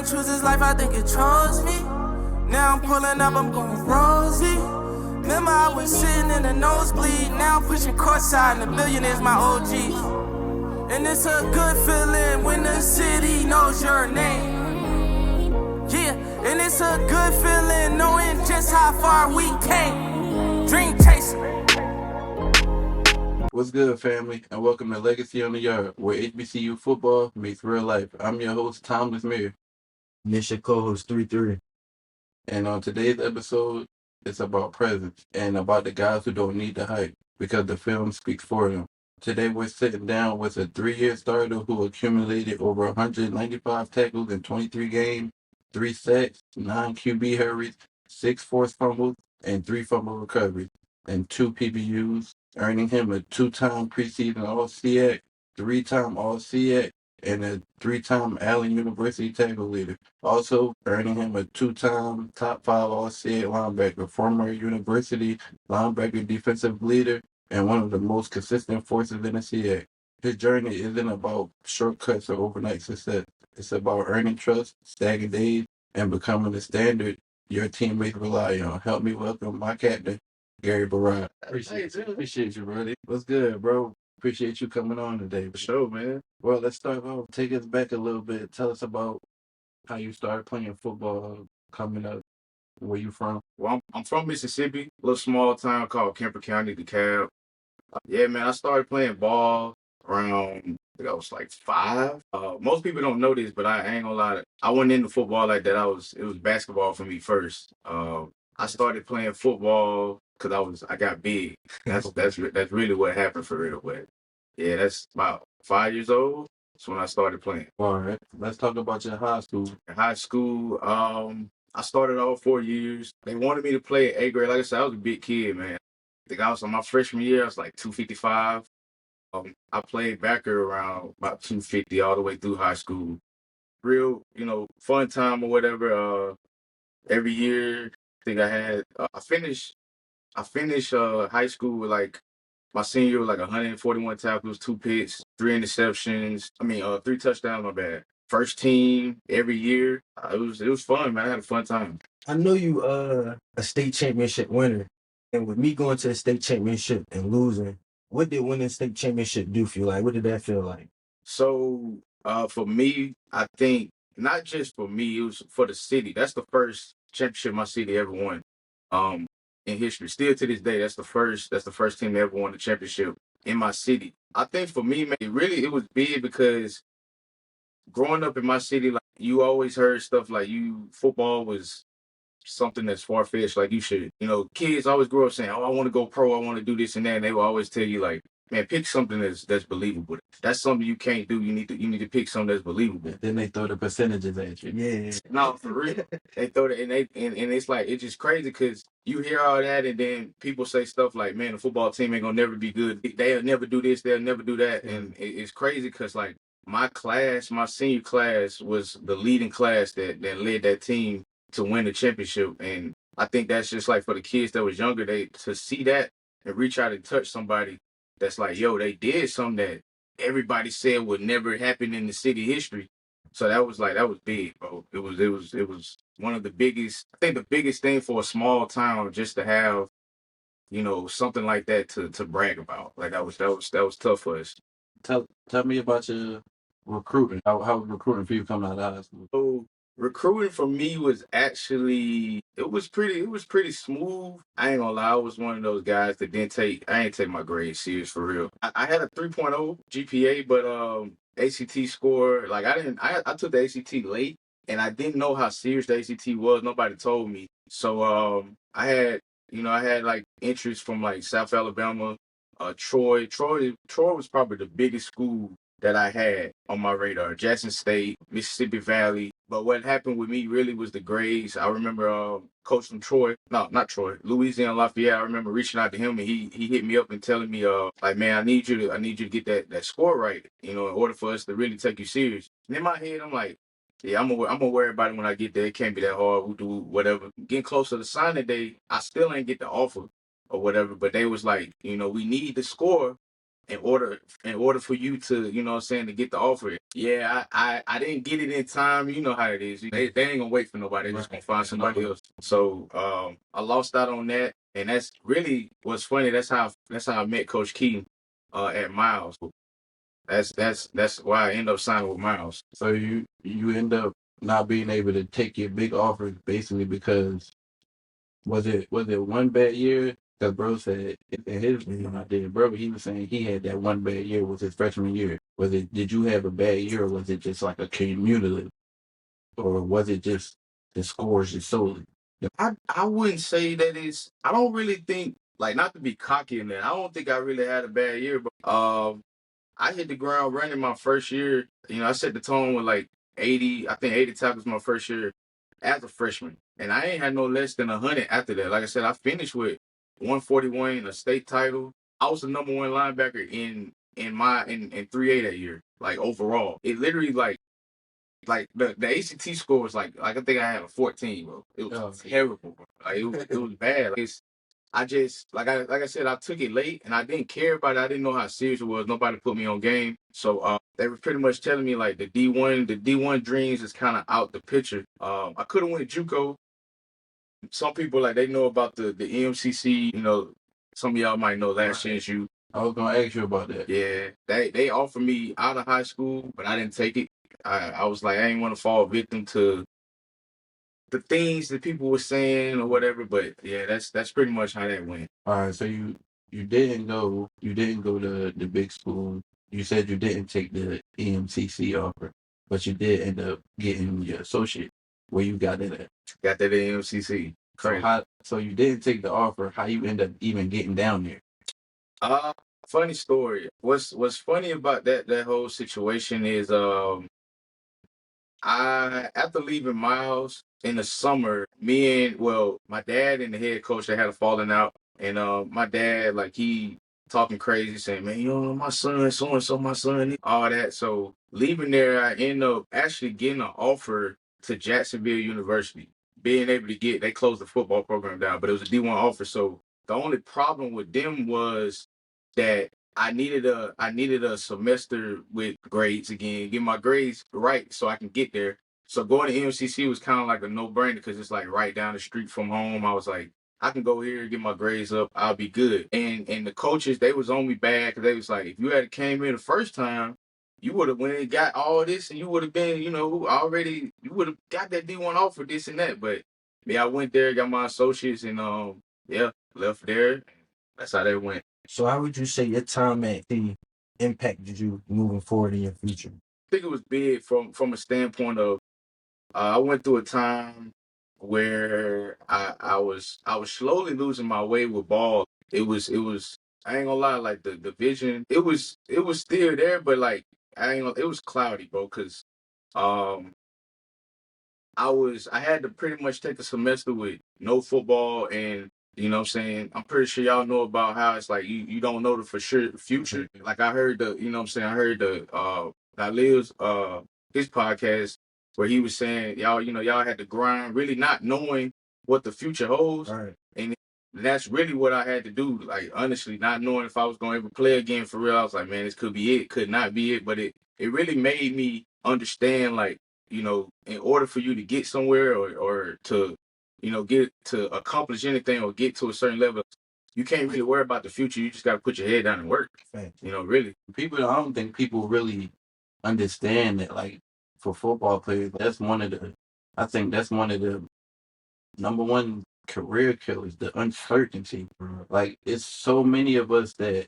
choose this life, I think it chose me. Now I'm pulling up, I'm going rosy. Remember I was sitting in the nosebleed. Now I'm pushing courtside and the billionaires my OGs. And it's a good feeling when the city knows your name. Yeah, and it's a good feeling knowing just how far we came. Dream chaser. What's good, family, and welcome to Legacy on the Yard, where HBCU football meets real life. I'm your host, Thomas Mir. And this your co-host 3-3. And on today's episode, it's about presence and about the guys who don't need the hype because the film speaks for them. Today, we're sitting down with a 3-year starter who accumulated over 195 tackles in 23 games, 3 sacks, 9 QB hurries, 6 forced fumbles, and 3 fumble recoveries, and 2 PBUs, earning him a 2-time preseason All-SEAC, 3-time All-SEAC, and a 3-time Allen University tackle leader. Also earning him a 2-time top 5 All-SEAC linebacker, former university linebacker defensive leader, and one of the most consistent forces in the SEAC. His journey isn't about shortcuts or overnight success. It's about earning trust, stacking days, and becoming the standard your teammates rely on. Help me welcome my captain, Gary Bourrage. Appreciate you, buddy. What's good, bro? Appreciate you coming on today. For sure, man. Well, let's start off. Take us back a little bit. Tell us about how you started playing football, coming up, where you from. Well, I'm from Mississippi, a little small town called Kemper County, DeKalb. Yeah, man, I started playing ball around, I think I was like 5. Most people don't know this, but I ain't gonna lie. I wasn't into football like that. It was basketball for me first. I started playing football because I got big. That's really what happened for real. But yeah, that's about 5 years old. That's when I started playing. All right. Let's talk about your high school. In high school, I started all 4 years. They wanted me to play at 8th grade. Like I said, I was a big kid, man. I think I was on my freshman year, I was like 255. I played backer around about 250 all the way through high school. Real, fun time or whatever. Every year, I think I had, I finished high school with like, my senior year with like 141 tackles, 2 picks, 3 interceptions. 3 touchdowns, my bad. First team every year. It was fun, man. I had a fun time. I know you a state championship winner. And with me going to a state championship and losing, what did winning state championship do for you? Like, what did that feel like? So, for me, I think not just for me, it was for the city. That's the first championship my city ever won. In history. Still to this day, that's the first team that ever won the championship in my city. I think for me, man, it was big because growing up in my city, like you always heard stuff like football was something that's far-fetched, like you should, kids always grow up saying, oh, I want to go pro, I want to do this and that, and they will always tell you like, man, pick something that's believable. That's something you can't do. You need to pick something that's believable. Then they throw the percentages at you. Yeah. No, for real. They throw it, and it's like, it's just crazy because you hear all that, and then people say stuff like, man, the football team ain't gonna never be good. They'll never do this, they'll never do that. And it's crazy because like my senior class was the leading class that led that team to win the championship. And I think that's just like for the kids that was younger, to see that and reach out and touch somebody that's like, yo, they did something that everybody said would never happen in the city history. So that was big, bro. It was one of the biggest, I think the biggest thing for a small town just to have, something like that to brag about. Like that was tough for us. Tell me about your recruiting. How was recruiting for you coming out of high school? So recruiting for me was actually, it was pretty smooth. I ain't gonna lie, I was one of those guys that I ain't take my grades serious for real. I had a 3.0 GPA, but ACT score, like I took the ACT late and I didn't know how serious the ACT was. Nobody told me. So I had like interest from like South Alabama, Troy. Troy was probably the biggest school that I had on my radar. Jackson State, Mississippi Valley. But what happened with me really was the grades. I remember coach from Louisiana Lafayette. I remember reaching out to him and he hit me up and telling me, like, man, I need you to get that score right, in order for us to really take you serious. And in my head, I'm like, yeah, I'm gonna worry about it when I get there. It can't be that hard. We'll do whatever. Getting closer to signing day, I still ain't get the offer or whatever. But they was like, we need the score in order for you to, you know what I'm saying, to get the offer. Yeah, I didn't get it in time. You know how it is. They ain't gonna wait for nobody. They're just gonna find somebody else. So I lost out on that. And that's really what's funny. That's how I met Coach Keaton at Miles. That's why I ended up signing with Miles. So you end up not being able to take your big offers basically because was it one bad year? Because bro said in his idea, bro, he was saying he had that one bad year was his freshman year. Did you have a bad year or was it just like a cumulative? Or was it just the scores just solely? I wouldn't say that it's. I don't really think, like, not to be cocky in that. I don't think I really had a bad year, but I hit the ground running my first year. You know, I set the tone with like 80. I think 80 tackles my first year as a freshman, and I ain't had no less than 100 after that. Like I said, I finished with 141, a state title. I was the number one linebacker in 3A that year, like overall. It literally like the ACT score was like I think I had a 14, bro. It was terrible, bro. Like it was bad. Like, I just like I said, I took it late and I didn't care about it. I didn't know how serious it was. Nobody put me on game. So they were pretty much telling me like the D1 dreams is kind of out the picture. I could have went JUCO. Some people like they know about the EMCC, you know, some of y'all might know Last Chance U. I was gonna ask you about that. Yeah. They offered me out of high school, but I didn't take it. I was like, I didn't want to fall victim to the things that people were saying or whatever, but yeah, that's pretty much how that went. All right, so you didn't go to the big school. You said you didn't take the EMCC offer, but you did end up getting your associate. Where you got it at? Got that at MCC. Crazy. So you didn't take the offer. How you end up even getting down there? Funny story. What's funny about that whole situation is I after leaving Miles in the summer, my dad and the head coach, they had a falling out, and my dad, like, he talking crazy, saying, "Man, you don't know my son, so and so, my son," all that. So leaving there, I end up actually getting an offer to Jacksonville University. Being able to they closed the football program down, but it was a D1 offer. So the only problem with them was that I needed a semester with grades again, get my grades right so I can get there. So going to MCC was kind of like a no-brainer because it's like right down the street from home. I was like, I can go here, get my grades up, I'll be good. And the coaches, they was on me bad because they was like, if you had came in the first time, you would have went and got all this and you would have been, you would have got that D1 offer, this and that. But yeah, I went there, got my associates, and left there. That's how that went. So how would you say your time at T impacted you moving forward in your future? I think it was big from a standpoint of I went through a time where I was slowly losing my way with ball. It was I ain't gonna lie, like the vision, it was still there, but like it was cloudy, bro, because I had to pretty much take a semester with no football, and you know what I'm saying, I'm pretty sure y'all know about how it's like you don't know the for sure future. Like I heard I heard Dalil's his podcast where he was saying y'all had to grind, really not knowing what the future holds. Right. And that's really what I had to do. Like, honestly, not knowing if I was gonna ever play again for real. I was like, man, this could be it, could not be it. But it really made me understand, like, in order for you to get somewhere or to, get to accomplish anything or get to a certain level, you can't really worry about the future. You just got to put your head down and work. Thanks. Really. I don't think people really understand that, like, for football players, I think that's one of the number one career killers, the uncertainty. Like, it's so many of us that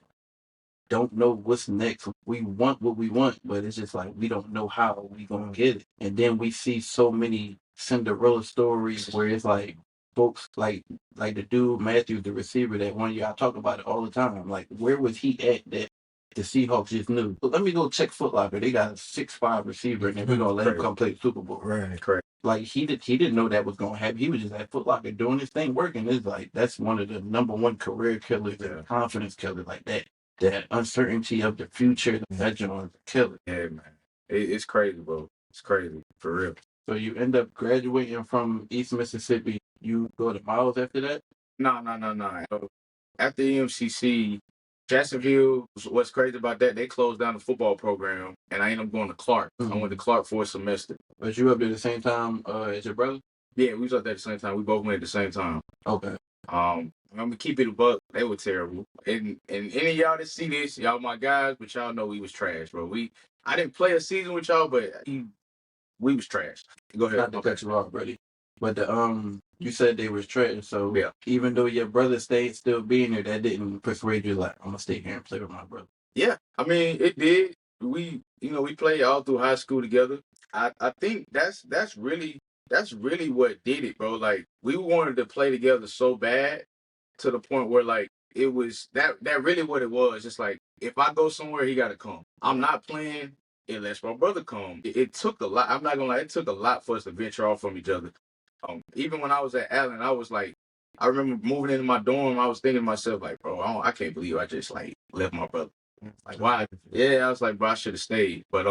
don't know what's next. We want what we want, but it's just like we don't know how we gonna get it. And then we see so many Cinderella stories where it's like folks like the dude Matthews, the receiver that one year I talk about it all the time. Like, where was he at that the Seahawks just knew? But let me go check Foot Locker. They got a 6'5" receiver, and then we're gonna let him come play the Super Bowl. Right. Correct. Like, he didn't know that was gonna happen. He was just at Foot Locker doing his thing, working. It's like that's one of the number one career killers and confidence killer, like that. That uncertainty of the future, that joint killer. Yeah, man. It's crazy, bro. It's crazy, for real. So you end up graduating from East Mississippi. You go to Miles after that? No. After EMCC, Jacksonville, what's crazy about that, they closed down the football program, and I ended up going to Clark. I went to Clark for a semester. But you up there the same time as your brother? Yeah, we was up there at the same time. We both went at the same time. Okay. I'm gonna keep it a buck. They were terrible. And any of y'all that see this, y'all my guys, but y'all know we was trash, bro. I didn't play a season with y'all, but we was trash. Go ahead. Not to cut you off, buddy. But you said they was trash, so Yeah. even though your brother stayed still being there, that didn't persuade you like, I'm gonna stay here and play with my brother. Yeah, I mean it did. We played all through high school together. I think that's really what did it, bro. Like we wanted to play together so bad to the point where like it was that really what it was. Just like if I go somewhere, he gotta come. I'm not playing unless my brother come. It took a lot. I'm not gonna lie, it took a lot for us to venture off from each other. Even when I was at Allen, I was like, I remember moving into my dorm, I was thinking to myself, like, bro, I can't believe I just like left my brother. Like, why? Yeah, I was like, bro, I should have stayed. But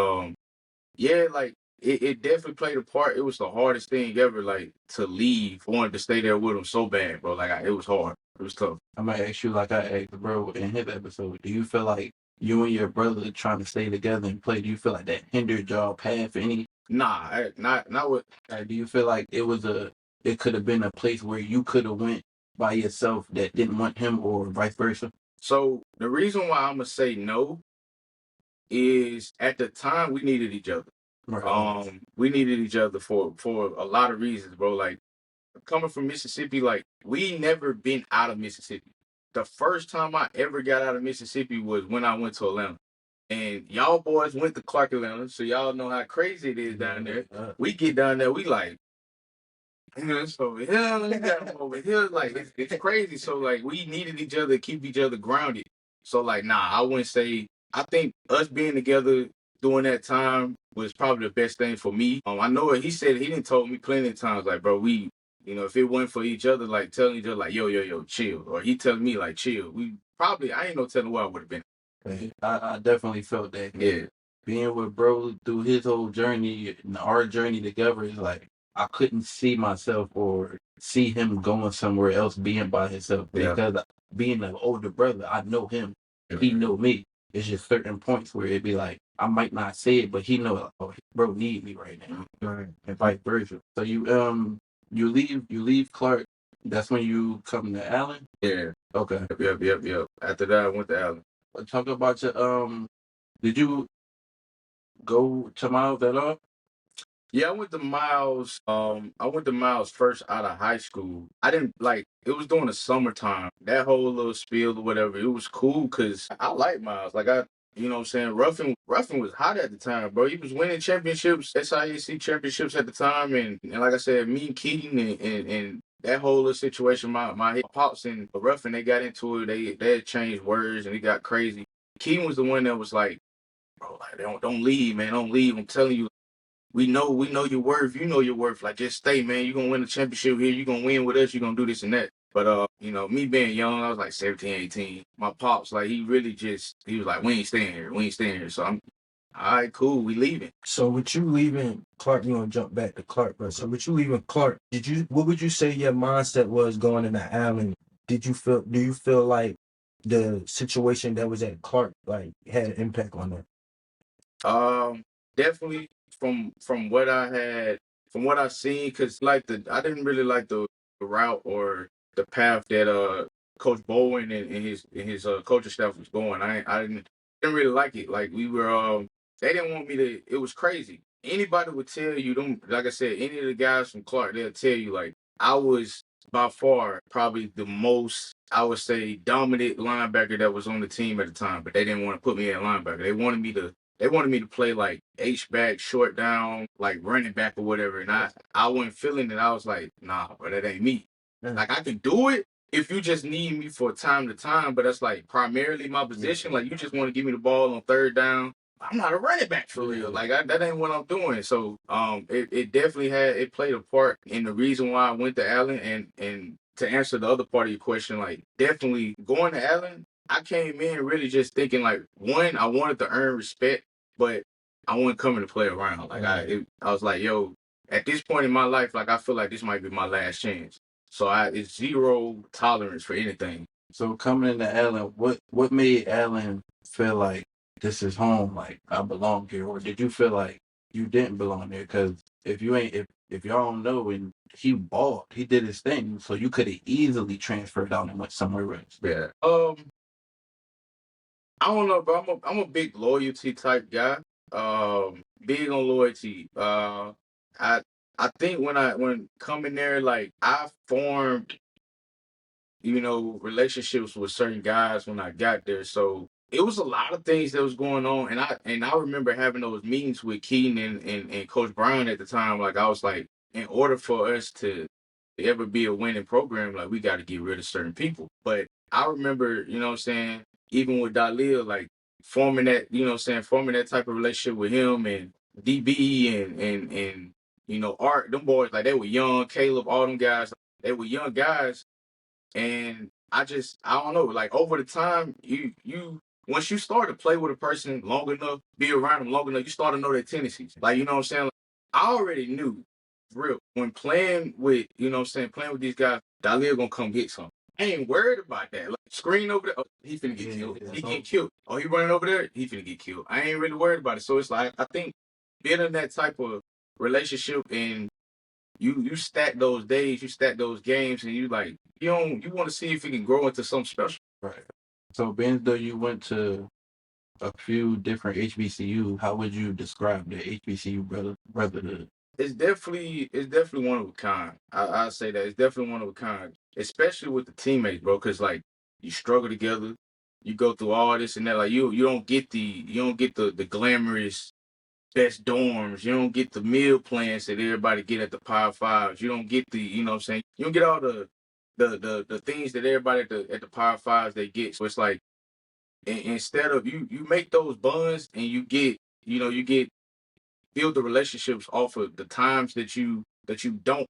yeah, like it definitely played a part. It was the hardest thing ever, like to leave. I wanted to stay there with him so bad, bro. Like it was hard. It was tough. I might ask you like I asked bro in his episode. Do you feel like you and your brother trying to stay together and play? Do you feel like that hindered y'all path any? Nah, not with. Do you feel like it could have been a place where you could have went by yourself that didn't want him, or vice versa? So the reason why I'm gonna say no is at the time we needed each other. Right. We needed each other for a lot of reasons, bro. Like coming from Mississippi, like we never been out of Mississippi. The first time I ever got out of Mississippi was when I went to Atlanta. And y'all boys went to Clark, Atlanta, so y'all know how crazy it is down there. We get down there, we like, it's over here, we got them over here. Like, it's crazy. So, like, we needed each other to keep each other grounded. So, like, nah, I wouldn't say, I think us being together during that time was probably the best thing for me. I know he said, he didn't told me plenty of times, like, bro, if it wasn't for each other, like, telling each other, like, yo, chill. Or he telling me, like, chill. I ain't no telling where I would have been. I definitely felt that. Yeah. Being with bro through his whole journey and our journey together is like, I couldn't see myself or see him going somewhere else being by himself. Yeah. Because being an older brother, I know him. He know me. It's just certain points where it'd be like, I might not say it, but he know, oh, bro need me right now. Right. And vice versa. So you leave Clark. That's when you come to Allen? Yeah. Okay. Yep. After that, I went to Allen. Talk about your did you go to Miles at all? Yeah, I went to Miles. I went to Miles first out of high school. I didn't like it was during the summertime. That whole little spiel or whatever, it was cool because I like Miles. Like you know what I'm saying? Ruffin was hot at the time, bro. He was winning championships, SIAC championships at the time, and like I said, me and Keaton and that whole little situation, my pops and Ruffin, they got into it. They had changed words and it got crazy. Keaton was the one that was like, bro, like don't leave, man, don't leave. I'm telling you. We know your worth. You know your worth. Like, just stay, man. You're going to win the championship here. You're going to win with us. You're going to do this and that. But, me being young, I was like 17, 18. My pops, like, he was like, we ain't staying here. So I'm, all right, cool. We leaving. So with you leaving Clark, you're going to jump back to Clark, but so with you leaving Clark, what would you say your mindset was going into Allen? Do you feel like the situation that was at Clark, like, had an impact on that? Definitely from what I seen, because I didn't really like the route or the path that Coach Bowen and his coaching staff was going. I didn't really like it. Like we were they didn't want me to. It was crazy. Anybody would tell you them. Like I said, any of the guys from Clark, they'll tell you like I was by far probably the most, I would say, dominant linebacker that was on the team at the time. But they didn't want to put me at linebacker. They wanted me to play like H-back, short down, like running back or whatever. And I wasn't feeling it. I was like, nah, bro, that ain't me. Like, I can do it if you just need me for time to time, but that's like primarily my position. Like, you just want to give me the ball on third down. I'm not a running back for real. Like, that ain't what I'm doing. So it definitely it played a part in the reason why I went to Allen. And to answer the other part of your question, like, definitely going to Allen, I came in really just thinking, like, one, I wanted to earn respect, but I wasn't coming to play around. Like, I was like, yo, at this point in my life, like, I feel like this might be my last chance. So it's zero tolerance for anything. So coming into Allen, what made Allen feel like this is home, like I belong here, or did you feel like you didn't belong there? Because if y'all don't know, and he balled, he did his thing, so you could have easily transferred out and went somewhere else. Yeah. I don't know, but I'm a big loyalty type guy. Big on loyalty. I I think when coming there, like I formed, relationships with certain guys when I got there. So it was a lot of things that was going on, and I remember having those meetings with Keaton and Coach Brown at the time. Like I was like, in order for us to ever be a winning program, like we got to get rid of certain people. But I remember, what I'm saying, even with Dalil, like forming that, forming that type of relationship with him and DB and Art, them boys, like they were young, Caleb, all them guys, they were young guys. And I don't know, like over the time, you once you start to play with a person long enough, be around them long enough, you start to know their tendencies. Like, you know what I'm saying? Like, I already knew, for real, when playing with, playing with these guys, Dalia gonna come get something. I ain't worried about that. Like, screen over there, oh, he finna get killed. He get killed. Oh, he running over there, he finna get killed. I ain't really worried about it. So it's like, I think building that type of relationship, and you stack those days, you stack those games, and you like you want to see if it can grow into something special. Right. So being though you went to a few different HBCU, how would you describe the HBCU brotherhood? It's definitely one of a kind. I say that it's definitely one of a kind, especially with the teammates, bro. Because like you struggle together, you go through all this and that. Like you don't get the glamorous best dorms. You don't get the meal plans that everybody get at the Power Fives. You don't get the, what I'm saying? You don't get all the things that everybody at the Power Fives they get. So it's like instead of you make those bonds and you get build the relationships off of the times that you don't,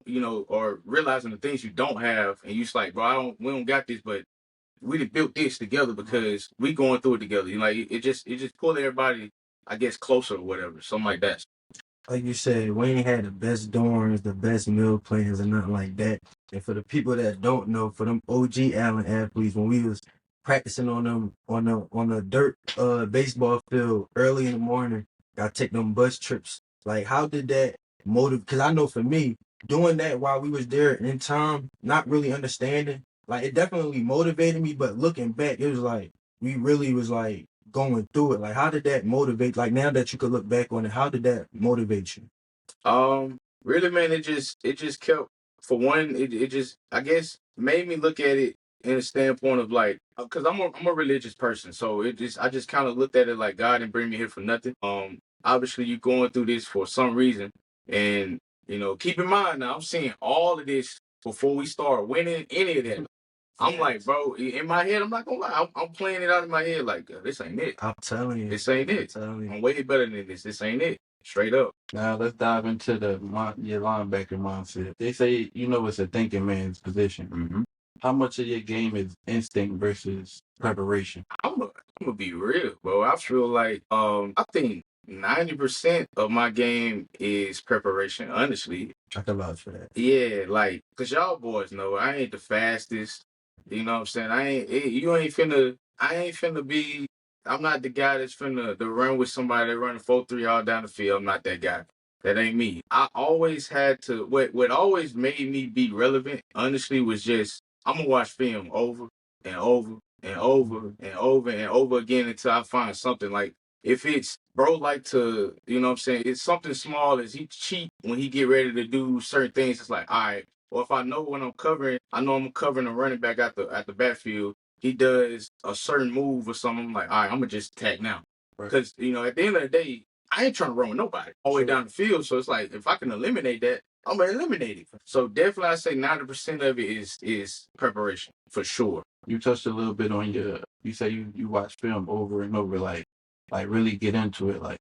or realizing the things you don't have, and you just like, bro, we don't got this, but we done built this together because we going through it together. Like it just pulled everybody, I guess, closer or whatever, something like that. Like you said, we ain't had the best dorms, the best meal plans, and nothing like that. And for the people that don't know, for them OG Allen athletes, when we was practicing on them on the dirt baseball field early in the morning, gotta take them bus trips. Like, how did that motivate? Because I know for me, doing that while we was there in time, not really understanding, like it definitely motivated me. But looking back, it was like we really was like going through it. Like, how did that motivate? Like, now that you could look back on it, how did that motivate you? Really, man, it just kept, for one, it just, I guess, made me look at it in a standpoint of like, because I'm a religious person, so I just kind of looked at it like God didn't bring me here for nothing. Obviously you're going through this for some reason, and keep in mind now, I'm seeing all of this before we start winning any of that. I'm like, bro, in my head, I'm not gonna lie, I'm playing it out in my head like, this ain't it. I'm telling you. This ain't it. I'm telling you. I'm way better than this. This ain't it. Straight up. Now let's dive into your linebacker mindset. They say it's a thinking man's position. Mm-hmm. How much of your game is instinct versus preparation? I'm gonna be real, bro. I feel like I think 90% of my game is preparation, honestly. I can vouch for that. Yeah, like, cause y'all boys know I ain't the fastest. You know what I'm saying? I ain't finna be, I'm not the guy that's finna to run with somebody that running 4-3 all down the field. I'm not that guy. That ain't me. I always had to, what always made me be relevant, honestly, was just, I'm gonna watch film over and over and over and over and over again until I find something. Like, if it's bro like to, what I'm saying, it's something small as he cheat when he get ready to do certain things, it's like, all right. Or if I know when I know I'm covering a running back at the backfield, he does a certain move or something, I'm like, all right, I'm gonna just attack now. Right. Because, at the end of the day, I ain't trying to run with nobody all the way down the field. So it's like, if I can eliminate that, I'm gonna eliminate it. So definitely I say 90% of it is preparation, for sure. You touched a little bit on you say you watch film over and over, like really get into it, like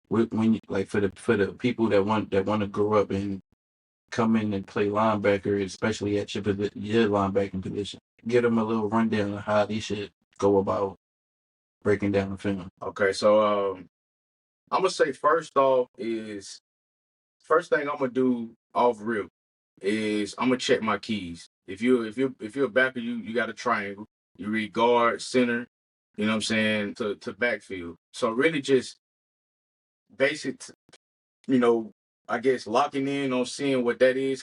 when you, like for the people that want to grow up and come in and play linebacker, especially at your linebacking position, give them a little rundown of how they should go about breaking down the film. Okay, so I'm gonna say first thing I'm gonna do off rip is I'm gonna check my keys. If you're a backer, you got a triangle. you read guard, center, you know what I'm saying, to backfield. So really just basic, you know, I guess locking in on seeing what that is.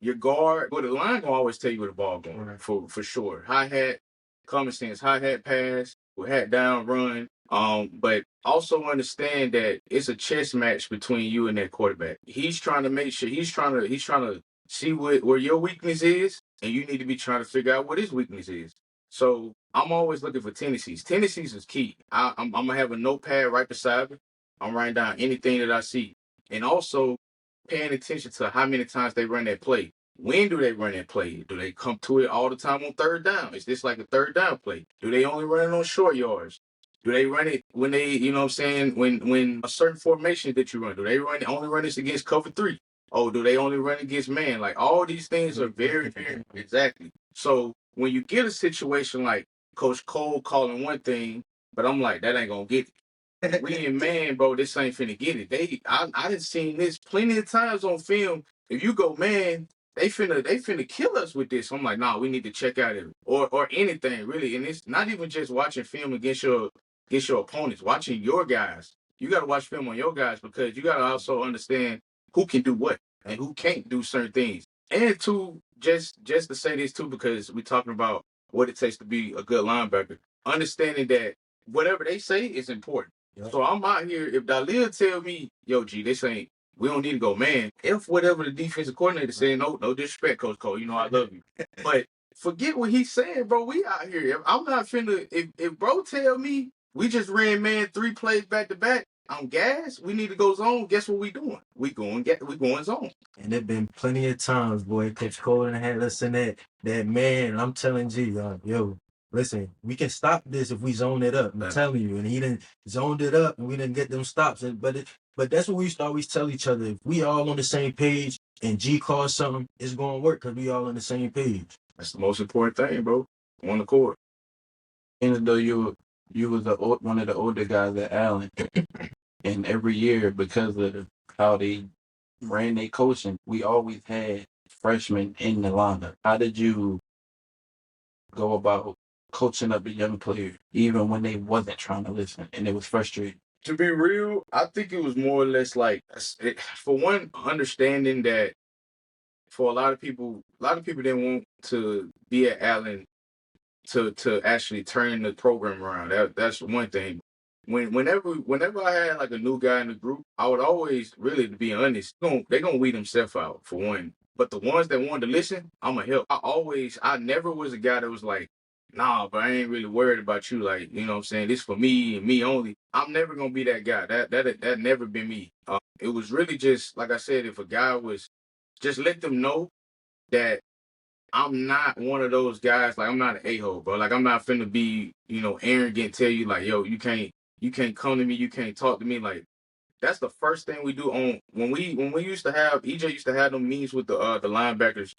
Your guard, but the line gonna always tell you where the ball going for sure. High hat, common sense, high hat pass, hat down run. But also understand that it's a chess match between you and that quarterback. He's trying to make sure he's trying to see where your weakness is, and you need to be trying to figure out what his weakness is. So I'm always looking for tendencies. Tendencies is key. I'm gonna have a notepad right beside me. I'm writing down anything that I see, and also paying attention to how many times they run that play. When do they run that play? Do they come to it all the time on third down? Is this like a third down play? Do they only run it on short yards? Do they run it when they, you know what I'm saying, when a certain formation that you run? Do they only run this against cover 3? Oh, do they only run against man? Like all these things are very, very exactly. So when you get a situation like Coach Cole calling one thing, but I'm like, that ain't gonna get it. We in man, bro, this ain't finna get it. I done seen this plenty of times on film. If you go man, they finna kill us with this. I'm like, nah, we need to check out it. Or anything, really. And it's not even just watching film against your opponents, watching your guys. You gotta watch film on your guys because you gotta also understand who can do what and who can't do certain things. And to just to say this too, because we're talking about what it takes to be a good linebacker, understanding that whatever they say is important. Yep. So I'm out here, if Dalil tell me, yo, G, this ain't, we don't need to go, man, if whatever the defensive coordinator saying, no disrespect, Coach Cole, you know I love you. But forget what he's saying, bro. We out here. If I'm not finna, if bro tell me we just ran man 3 plays back to back, I'm gas, we need to go zone, guess what we doing? We going zone. And there been plenty of times, boy, Coach Cole had us in that man. I'm telling G, yo, listen, we can stop this if we zone it up. I'm telling you. And he done zoned it up and we didn't get them stops. But that's what we used to always tell each other. If we all on the same page and G calls something, it's going to work because we all on the same page. That's the most important thing, bro. On the court. Even though you was one of the older guys at Allen, and every year, because of how they ran their coaching, we always had freshmen in the lineup. How did you go about coaching up a young player, even when they wasn't trying to listen and it was frustrating? To be real, I think it was more or less like, for one, understanding that for a lot of people didn't want to be at Allen to actually turn the program around. That's one thing. Whenever I had like a new guy in the group, I would always, really, to be honest, they're gonna weed themselves out for one. But the ones that wanted to listen, I'm gonna help. I never was a guy that was like, nah, but I ain't really worried about you. Like, you know what I'm saying? This for me and me only. I'm never gonna be that guy. That never been me. It was really just, like I said, if a guy was, just let them know that I'm not one of those guys, like I'm not an a-hole, bro. Like I'm not finna be, arrogant, tell you like, yo, you can't come to me, you can't talk to me. Like that's the first thing we do on when we used to have, EJ used to have them meetings with the linebackers,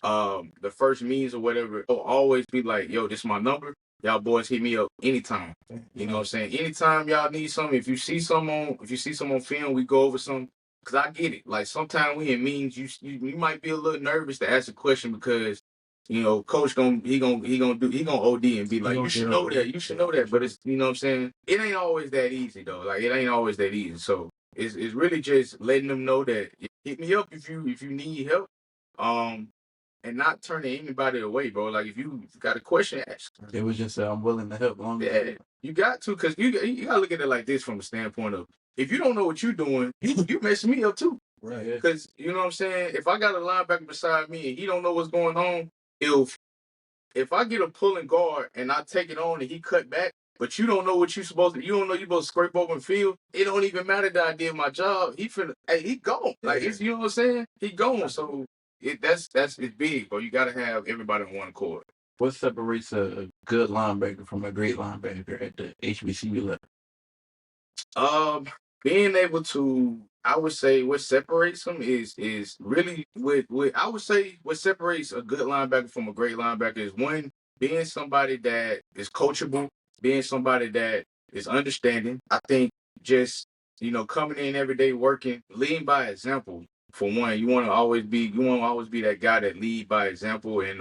the first meetings or whatever. It'll always be like, yo, this is my number. Y'all boys hit me up anytime. You know what I'm saying? Anytime y'all need something, if you see some on film, we go over some. Cause I get it. Like sometimes we in meetings, you might be a little nervous to ask a question because, coach gonna OD and be like, you should know that. But it's, you know what I'm saying? It ain't always that easy though. Like it ain't always that easy. So it's really just letting them know that hit me up if you need help. And not turning anybody away, bro. Like if you got a question, ask. It was just I'm willing to help. Yeah, you got to, cause you gotta look at it like this from a standpoint of, if you don't know what you're doing, you messing me up too. Right. Because you know what I'm saying? If I got a linebacker beside me and he don't know what's going on, if I get a pulling guard and I take it on and he cut back, but you don't know what you don't know you're supposed to scrape open field, it don't even matter that I did my job. He gone. Like you know what I'm saying? He gone. So it's big, bro. You gotta have everybody on one accord. What separates a good linebacker from a great linebacker at the HBCU level? Being able to, I would say, what separates them is really I would say what separates a good linebacker from a great linebacker is, one, being somebody that is coachable, being somebody that is understanding. I think just, coming in every day working, leading by example. For one, you want to always be that guy that lead by example, and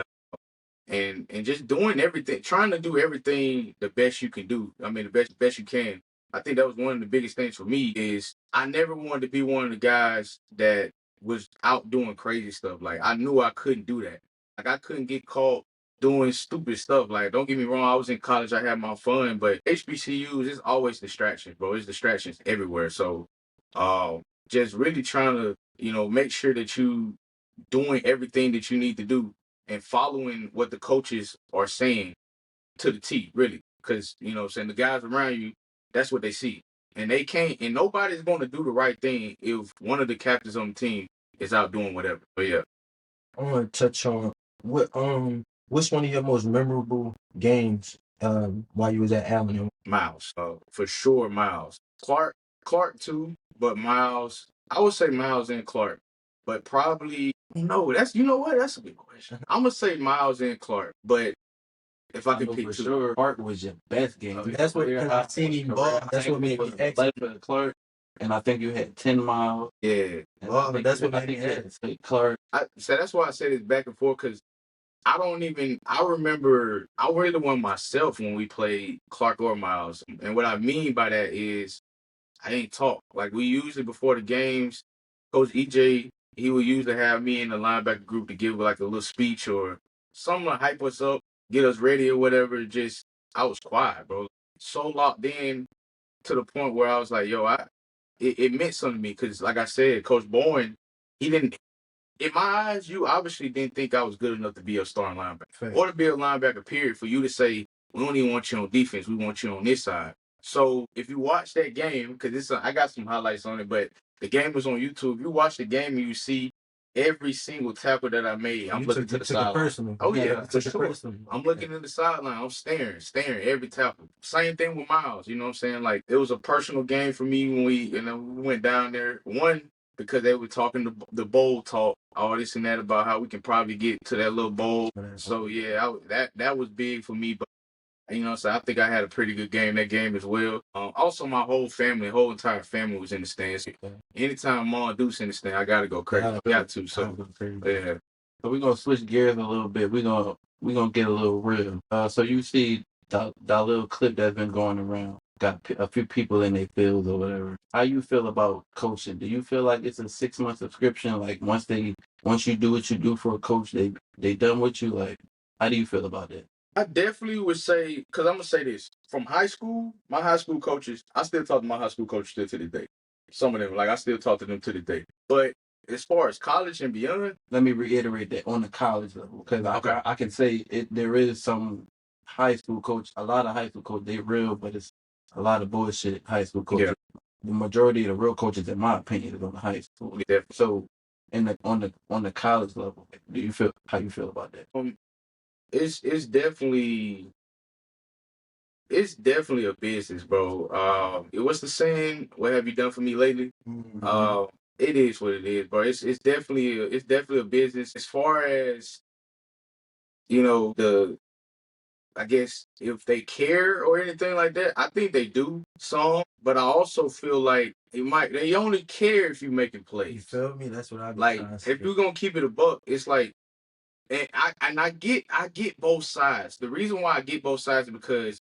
and just doing everything, trying to do everything the best you can do. I mean, the best you can. I think that was one of the biggest things for me is I never wanted to be one of the guys that was out doing crazy stuff. Like I knew I couldn't do that. Like I couldn't get caught doing stupid stuff. Like don't get me wrong, I was in college, I had my fun, but HBCUs is always distractions, bro. It's distractions everywhere. So just really trying to, make sure that you doing everything that you need to do and following what the coaches are saying to the T, really. Because, saying the guys around you, that's what they see. And they can't, and nobody's going to do the right thing if one of the captains on the team is out doing whatever. But yeah. I want to touch on what's one of your most memorable games while you was at Allen? Miles, for sure, Miles. Clark too, but Miles, I would say Miles and Clark, but probably, no, that's, what? That's a good question. I'm going to say Miles and Clark, but if I could pick for two. sure, Clark was your best game. That's what I seen him ball. That's what made me ask. For Clark, and I think you had 10 miles. Yeah. Well, that's what made me ask. Clark. So that's why I said it's back and forth, because I remember, I really won myself when we played Clark or Miles. And what I mean by that is I ain't talk. Like we usually before the games, Coach EJ, he would usually have me in the linebacker group to give like a little speech or something to hype us up, get us ready or whatever. I was quiet, bro. So locked in to the point where I was like, yo, it meant something to me because, like I said, Coach Bourne, he didn't, in my eyes, you obviously didn't think I was good enough to be a starting linebacker or to be a linebacker, period, for you to say, we don't even want you on defense, we want you on this side. So if you watch that game, because I got some highlights on it, but the game was on YouTube. If you watch the game and you see every single tackle that I made, I'm looking to the sideline. Oh, yeah, for sure. I'm looking at the sideline. I'm staring every tackle. Same thing with Miles, you know what I'm saying? Like, it was a personal game for me when we went down there. One, because they were talking the bowl talk, all this and that about how we can probably get to that little bowl. So, yeah, that was big for me. But, so I think I had a pretty good game that game as well. Also, my whole entire family was in the stands. Anytime Mom Deuce in the stand, I got to go crazy. I got to, so, yeah. So we're going to switch gears a little bit. We're gonna get a little real. So you see that little clip that's been going around. Got a few people in their fields or whatever. How you feel about coaching? Do you feel like it's a 6-month subscription? Like once you do what you do for a coach, they done with you? Like, how do you feel about that? I definitely would say, because I'm going to say this, from high school, my high school coaches, I still talk to my high school coaches still to this day. Some of them, like I still talk to them to this day. But as far as college and beyond, let me reiterate that on the college level, because I can say there is some high school coach, a lot of high school coaches, they real, but it's a lot of bullshit high school coaches. Yeah. The majority of the real coaches, in my opinion, is on the high school. Yeah. So, on the college level, how you feel about that? It's definitely a business, bro. What's the saying? What have you done for me lately? Mm-hmm. It is what it is, bro. It's definitely a business. As far as I guess if they care or anything like that, I think they do some. But I also feel like they only care if you making plays. You feel me? That's what I like. If you're gonna keep it a buck, it's like. And I get both sides. The reason why I get both sides is because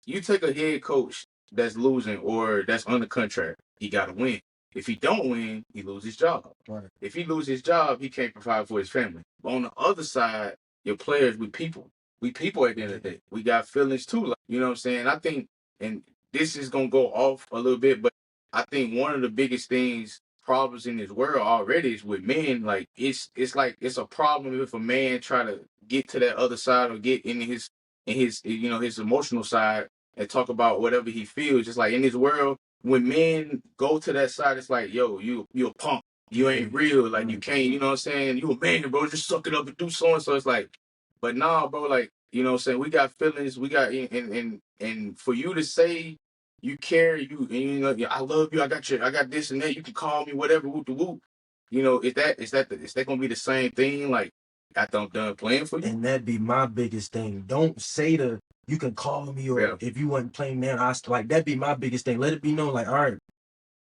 you take a head coach that's losing or that's under contract, he got to win. If he don't win, he loses his job. Right. If he loses his job, he can't provide for his family. But on the other side, your players, we people. We people at the end of the day. We got feelings too. Like, you know what I'm saying? I think, and this is going to go off a little bit, but I think one of the biggest problems in this world already is with men. Like it's like it's a problem if a man try to get to that other side or get in his his emotional side and talk about whatever he feels. Just like in this world, when men go to that side, it's like, yo, you a punk, you ain't real, like you can't, you know what I'm saying? You a man, bro, just suck it up and do so and so. It's like, but nah, bro, like, you know what I'm saying? We got feelings, we got and for you to say you care, I love you, I got this and that, you can call me whatever, whoop the whoop. Is that gonna be the same thing? Like after I'm done playing for you? And that'd be my biggest thing. Don't say you can call me, or if you wasn't playing now, that'd be my biggest thing. Let it be known, like, all right,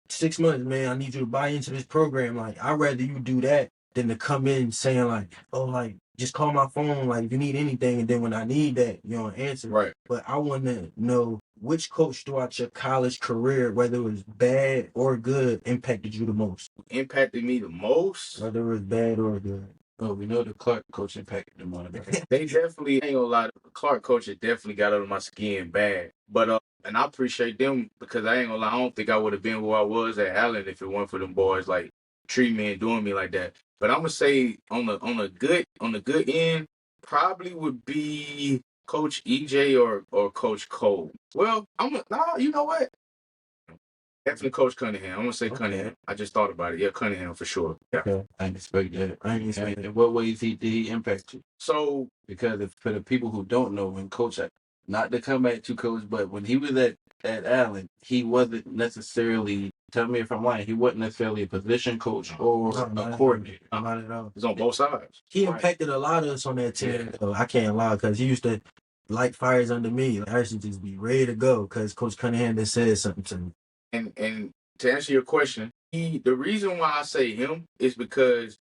6 months, man, I need you to buy into this program. Like, I'd rather you do that than to come in saying like, oh, like just call my phone, like if you need anything, and then when I need that, you don't answer. Right. But I want to know which coach throughout your college career, whether it was bad or good, impacted you the most. Impacted me the most. Whether it was bad or good. Well, we know the Clark coach impacted them on it. They definitely ain't gonna lie. The Clark coach definitely got under my skin bad. But and I appreciate them because I ain't gonna lie. I don't think I would have been where I was at Allen if it weren't for them boys like treating me and doing me like that. But I'm gonna say on the good end, probably would be Coach EJ or Coach Cole. Well, you know what? Definitely Coach Cunningham. I'm gonna say Cunningham. I just thought about it. Yeah, Cunningham for sure. Yeah. Okay. I didn't expect that. In what ways did he impact you? So because for the people who don't know, when Coach, not to come at you, Coach, but when he was at Allen, he wasn't necessarily. Tell me if I'm lying. He wasn't necessarily a position coach or a coordinator. Not at all. It's on both sides. He impacted a lot of us on that team. Yeah. I can't lie because he used to light fires under me. I used to just be ready to go because Coach Cunningham just said something to me. And to answer your question, the reason why I say him is because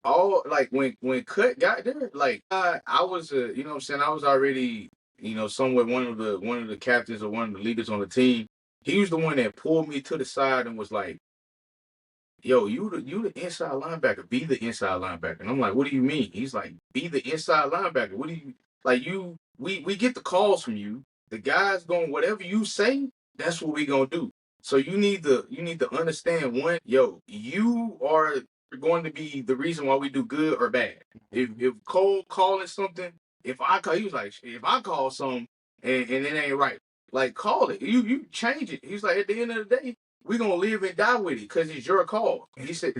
when Cut got there, like I was you know what I'm saying, I was already, you know, somewhat one of the captains or one of the leaders on the team. He was the one that pulled me to the side and was like, yo, you the inside linebacker, be the inside linebacker. And I'm like, what do you mean? He's like, be the inside linebacker. What do you like we get the calls from you. The guys going, whatever you say, that's what we gonna do. So you need to understand one, yo, you are going to be the reason why we do good or bad. If Cole calling something, he was like, if I call something and it ain't right, like call it. You change it. He's like, at the end of the day, we're gonna live and die with it because it's your call. And he said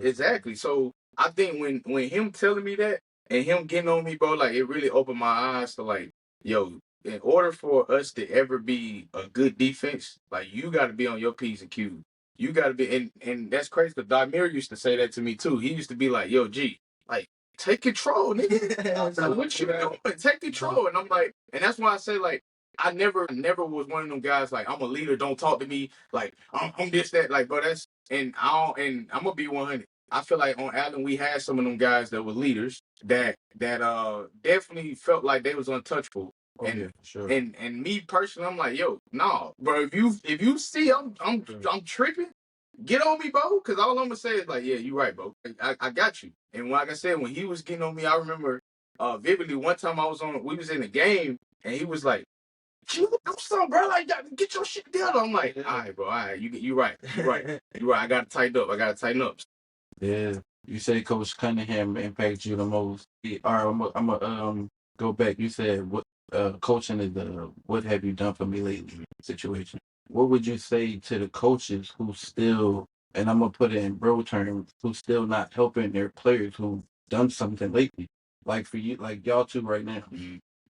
exactly. So I think when him telling me that and him getting on me, bro, like it really opened my eyes to like, yo, in order for us to ever be a good defense, like you got to be on your P's and Q's. You got to be, and that's crazy because Damir used to say that to me too. He used to be like, "Yo, G, like take control, nigga. Like, what you doing? Take control." And I'm like, and that's why I say like, I never was one of them guys like I'm a leader. Don't talk to me like I'm this that like, but that's and I'm gonna be 100. I feel like on Allen we had some of them guys that were leaders that definitely felt like they was untouchable. Sure. And me personally, I'm like, yo, nah, bro. If you see I'm tripping, get on me, bro. Because all I'm gonna say is like, yeah, you right, bro. I got you. And like I said, when he was getting on me, I remember vividly one time we was in a game and he was like, "You do something, bro. Like, get your shit together." I'm like, all right, bro. All right, you right. You right. I gotta tighten up. Yeah. You say Coach Cunningham impacted you the most. All right, I'm gonna go back. You said what coaching is the what have you done for me lately situation. What would you say to the coaches who still, and I'm gonna put it in bro terms, who still not helping their players who done something lately? Like for you, like y'all two right now,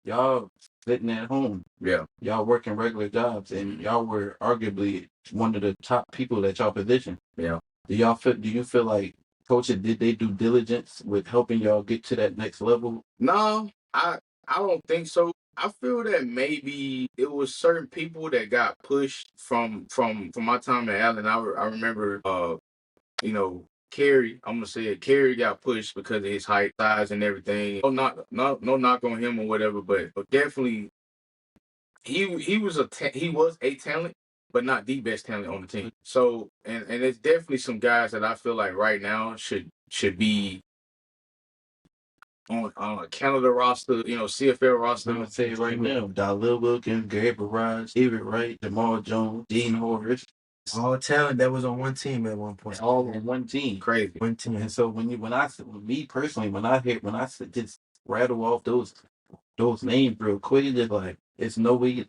y'all sitting at home. Yeah. Y'all working regular jobs, and y'all were arguably one of the top people at y'all position. Yeah. Do you feel like coaches did they do diligence with helping y'all get to that next level? No, I don't think so. I feel that maybe it was certain people that got pushed from my time at Allen. I remember you know, Kerry, I'm gonna say it, Kerry got pushed because of his height, size, and everything. No knock on him or whatever, but definitely he was a talent, but not the best talent on the team. So and it's definitely some guys that I feel like right now should be on a Canada roster, you know, CFL roster. I'm gonna say it right now. Dalil Wilkins, Gary Bourrage, David Wright, Jamal Jones, Dean Horace. All talent that was on one team at one point. All on one team. Crazy. One team. And so when me personally, when I just rattle off those names real quick, it's just like it's no way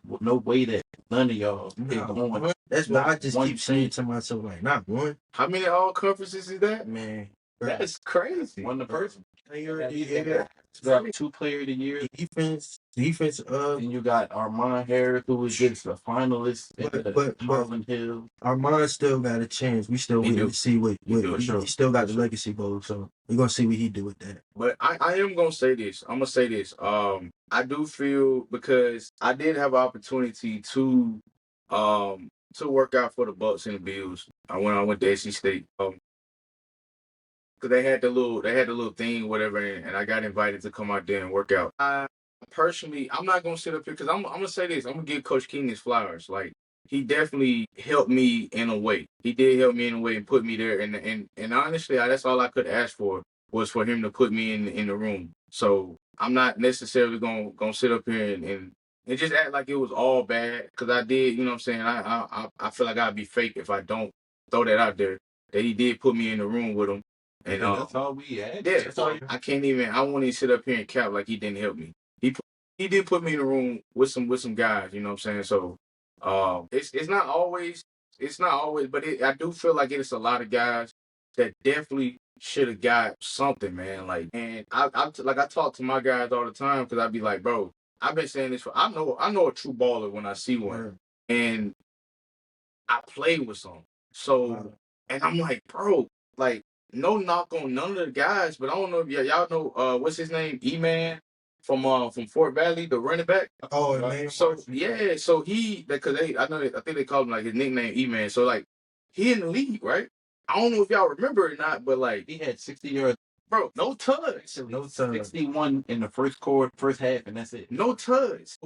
that none of y'all is going. That's what I just keep saying to myself, like, not one. How many all conferences is that? Man, that's crazy. One person. Yeah. Got 2 player of the year. Defense. And you got Armand Harris, who was just a finalist. But Marvin Hill. Armand still got a chance. We still waiting to see what he still got the legacy bowl, so we're gonna see what he do with that. But I am gonna say this. I'm gonna say this. I do feel because I did have an opportunity to work out for the Bucks and the Bills. I went to SC State. because they had the little thing, whatever, and I got invited to come out there and work out. I personally, I'm not gonna sit up here because I'm gonna say this. I'm gonna give Coach King his flowers. Like he definitely helped me in a way. He did help me in a way and put me there. And honestly, that's all I could ask for was for him to put me in the room. So I'm not necessarily gonna sit up here and just act like it was all bad because I did. You know what I'm saying? I feel like I'd be fake if I don't throw that out there. That he did put me in the room with him. And that's all we had. yeah, That's so all. I can't even. I won't even sit up here and cap like he didn't help me. He did put me in the room with some guys. You know what I'm saying? So, it's not always but I do feel like it's a lot of guys that definitely should have got something, man. Like, and I talk to my guys all the time because I'd be like, bro, I've been saying this for. I know a true baller when I see one, and I play with some. So, and I'm like, bro, like, no knock on none of the guys, but I don't know if y'all know what's his name, E-Man from Fort Valley, the running back. Oh, man. So yeah, so he because I think they called him like his nickname E-Man. So like he in the league, right? I don't know if y'all remember or not, but like He had 60 yards. bro, no tuds. No time. 61 in the first quarter, first half, and that's it. No tuds.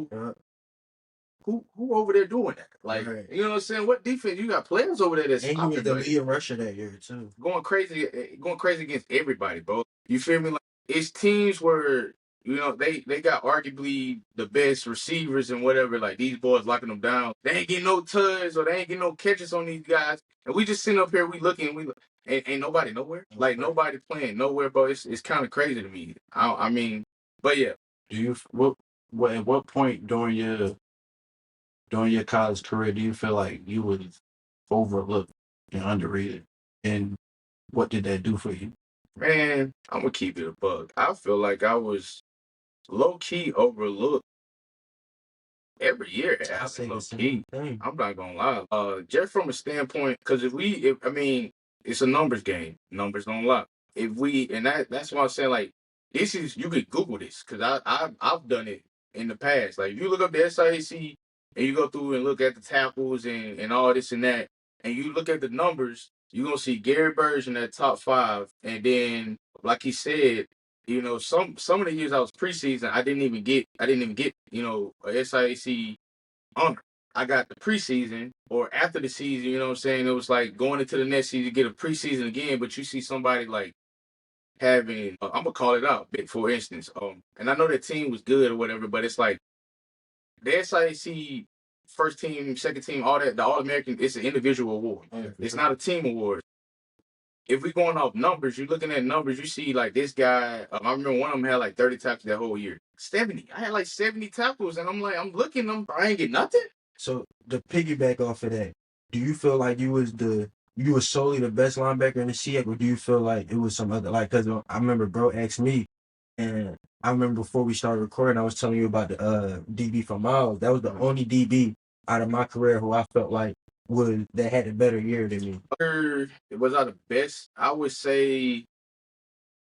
Who over there doing that? Like, Right. you know what I'm saying? What defense? You got players over there that's And he was the operating. lead rusher that year too. Going crazy against everybody, bro. You feel me? Like it's teams where they got arguably the best receivers and whatever. Like these boys locking them down. They ain't getting no tuds or they ain't getting no catches on these guys. And we just sitting up here, we looking, ain't nobody nowhere. Like nobody playing nowhere, bro. It's kind of crazy to me. I mean, but yeah. Do you at what point during your college career do you feel like you was overlooked and underrated, and what did that do for you? Man, I'm gonna keep it a bug. I feel like I was low key overlooked every year. It I happened say low the same key. thing. I'm not gonna lie. Just from a standpoint, because I mean, it's a numbers game. Numbers don't lie. If we and that's why I'm saying like this is you could Google this because I've done it in the past. Like if you look up the SIAC and you go through and look at the tackles and all this and that, and you look at the numbers, you're gonna see Gary Bourrage in that top 5, and then like he said. Some of the years I was preseason, I didn't even get a SIAC honor. I got the preseason or after the season, you know what I'm saying? It was like going into the next season, get a preseason again, but you see somebody like having, I'm gonna call it out, for instance. And I know that team was good or whatever, but it's like the SIAC first team, second team, all that, the All American, it's an individual award. It's not a team award. If we're going off numbers, you're looking at numbers, you see like this guy, I remember one of them had like 30 tackles that whole year. 70. I had like 70 tackles, and I'm looking at them, I ain't get nothing. So to piggyback off of that, do you feel like you was solely the best linebacker in the SEAC, or do you feel like it was some other, like, because I remember bro asked me, and I remember before we started recording, I was telling you about the DB from Miles. That was the only DB out of my career who I felt like that had a better year than me. Was I the best? I would say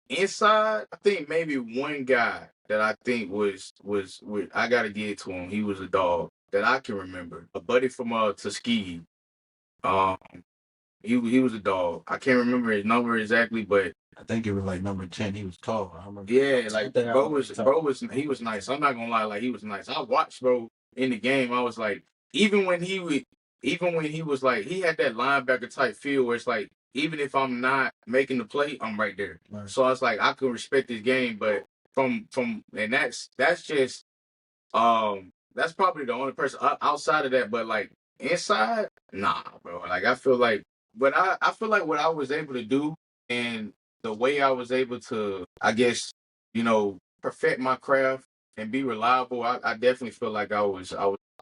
inside, I think maybe one guy that I think was I gotta give it to him. He was a dog that I can remember. A buddy from Tuskegee. He was a dog. I can't remember his number exactly, but I think it was like number 10. He was tall. I remember. yeah, like bro was he was nice. I'm not gonna lie, like he was nice. I watched bro in the game. I was like, even when he was like, he had that linebacker type feel where it's like, even if I'm not making the play, I'm right there. Right. So I was like, I can respect this game, but from and that's just that's probably the only person outside of that. But like inside, nah, bro. Like I feel like, but I feel like what I was able to do and the way I was able to, I guess, perfect my craft and be reliable. I definitely feel like I was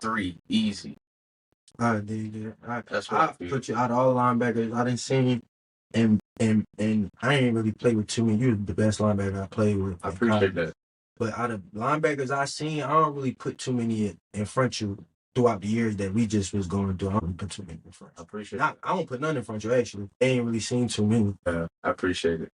3 easy. I did. That's what I feel. Put you out of all linebackers I didn't see, and I ain't really played with too many. You was the best linebacker I played with. I appreciate that. But out of linebackers I seen, I don't really put too many in front of you throughout the years that we just was going through. I don't really put too many in front. I appreciate it. I don't put none in front of you, actually. I ain't really seen too many. I appreciate it.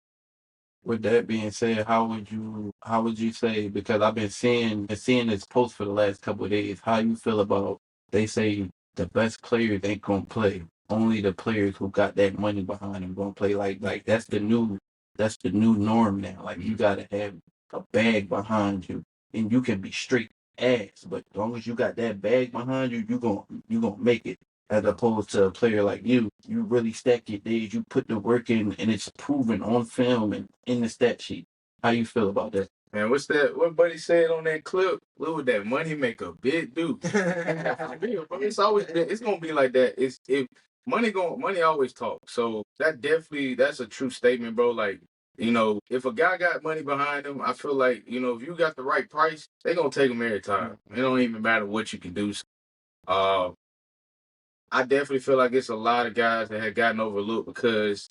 With that being said, how would you say, because I've been seeing this post for the last couple of days, how you feel about, they say the best players ain't gonna play. Only the players who got that money behind them gonna play. Like that's the new that's the new norm now. Like you gotta have a bag behind you, and you can be straight ass, but as long as you got that bag behind you, you gonna make it. As opposed to a player like you really stack your days, you put the work in, and it's proven on film and in the stat sheet. How you feel about that? Man, what's that? What Buddy said on that clip? What would that money make a bit do? For real, bro. It's always been. It's gonna be like that. It's if money always talk. So that's a true statement, bro. Like if a guy got money behind him, I feel like if you got the right price, they gonna take him every time. It don't even matter what you can do. I definitely feel like it's a lot of guys that had gotten overlooked because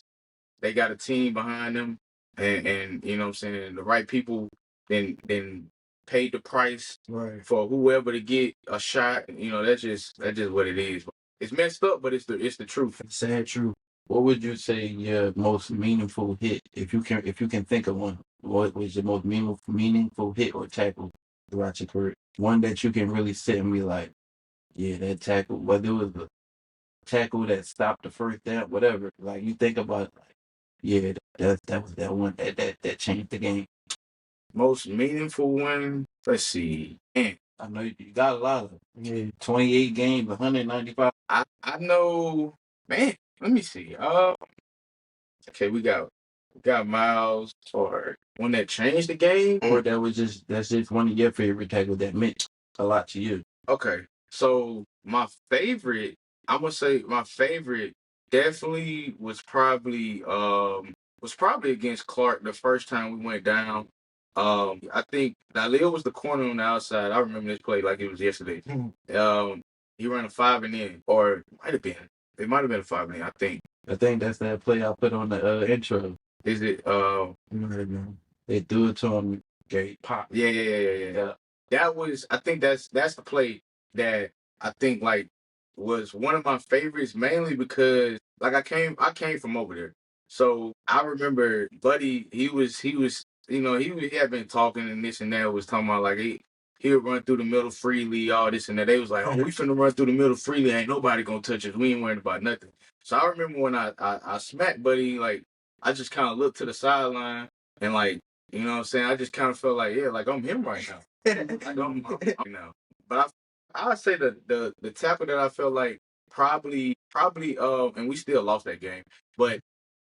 they got a team behind them, and you know what I'm saying, the right people then paid the price Right. for whoever to get a shot. That's just what it is. It's messed up, but it's the truth. Sad truth. What would you say your most meaningful hit, if you can think of one? What was your most meaningful hit or tackle throughout your career? One that you can really sit and be like, yeah, that tackle, whether it was the tackle that stopped the first down, whatever. Like you think about, like, yeah, that was that one that changed the game. Most meaningful one. Let's see. Man, I know you got a lot of them. Yeah. 28 games, 195. I know. Man, let me see. Okay, we got Miles, or one that changed the game, Or that's just one of your favorite tackles that meant a lot to you. Okay, so I'm gonna say my favorite definitely was probably against Clark the first time we went down. I think Dalil was the corner on the outside. I remember this play like it was yesterday. He ran a 5 and in, or it might have been a 5 and in, I think. I think that's that play I put on the intro. Is it They threw it to him, Gary pop. Yeah. That was, I think that's the play that I think like was one of my favorites, mainly because like I came from over there. So I remember Buddy, he had been talking and this and that, was talking about like he would run through the middle freely, all this and that. They was like, oh, we finna run through the middle freely, ain't nobody gonna touch us. We ain't worried about nothing. So I remember when I smacked Buddy, like I just kind of looked to the sideline and like, you know what I'm saying? I just kind of felt like, yeah, like I'm him right now. Like I'm now. But I'd say the tackle that I felt like probably and we still lost that game, but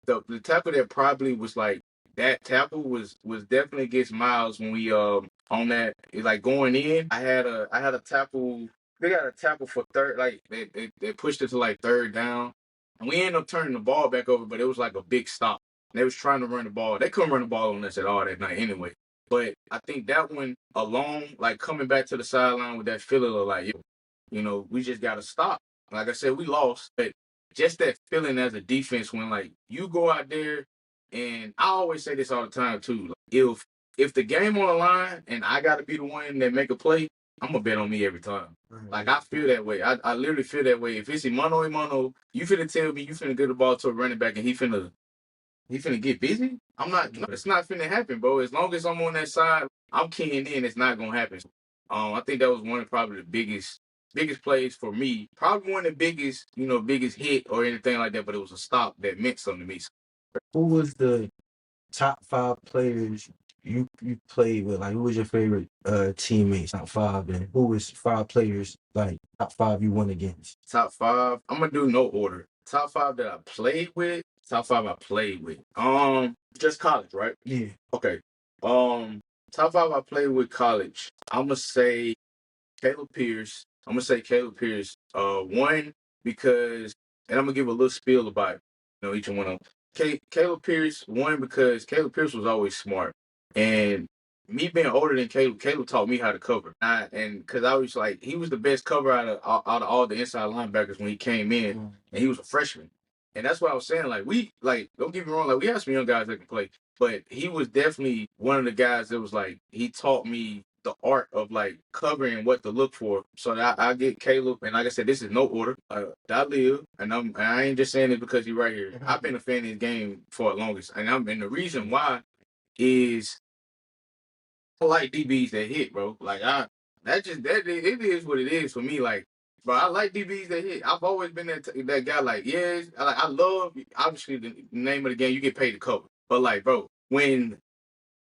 the tackle that probably was like that tackle was definitely against Miles when we on that, like going in. I had a tackle. They got a tackle for third, like they pushed it to like third down, and we ended up turning the ball back over, but it was like a big stop. They was trying to run the ball. They couldn't run the ball on us at all that night anyway. But I think that one alone, like coming back to the sideline with that feeling of like, we just got to stop. Like I said, we lost, but just that feeling as a defense when like you go out there, and I always say this all the time too. Like, if the game on the line and I got to be the one that make a play, I'm gonna bet on me every time. Like I feel that way. I literally feel that way. If it's a mano, you finna tell me you finna get the ball to a running back and he finna get busy. I'm not. No, it's not finna happen, bro. As long as I'm on that side, I'm keying in. It's not gonna happen. I think that was one of probably the biggest plays for me. Probably one of the biggest hit or anything like that. But it was a stop that meant something to me. Who was the top 5 players you played with? Like, who was your favorite teammates? Top 5, and who was 5 players, like top 5 you went against? Top 5. I'm gonna do no order. Top 5 that I played with. Top 5 I played with. Just college, right? Yeah. Okay. Top 5 I played with college. I'm gonna say Caleb Pierce. One, because, and I'm gonna give a little spiel about each one of them. Caleb Pierce. One, because Caleb Pierce was always smart, and me being older than Caleb taught me how to cover. And because I was like, he was the best cover out of all the inside linebackers when he came in, and he was a freshman. And that's what I was saying. Like, don't get me wrong, like we have some young guys that can play, but he was definitely one of the guys that was like, he taught me the art of like covering what to look for. So I get Caleb, and like I said, this is no order. Dalil, and I ain't just saying it because he's right here. I've been a fan of his game for the longest, and the reason why is I like DBs that hit, bro. Like it is what it is for me. Like, bro, I like DBs that hit. I've always been that guy. Like, yes, I love, obviously the name of the game. You get paid to cover. But like, bro, when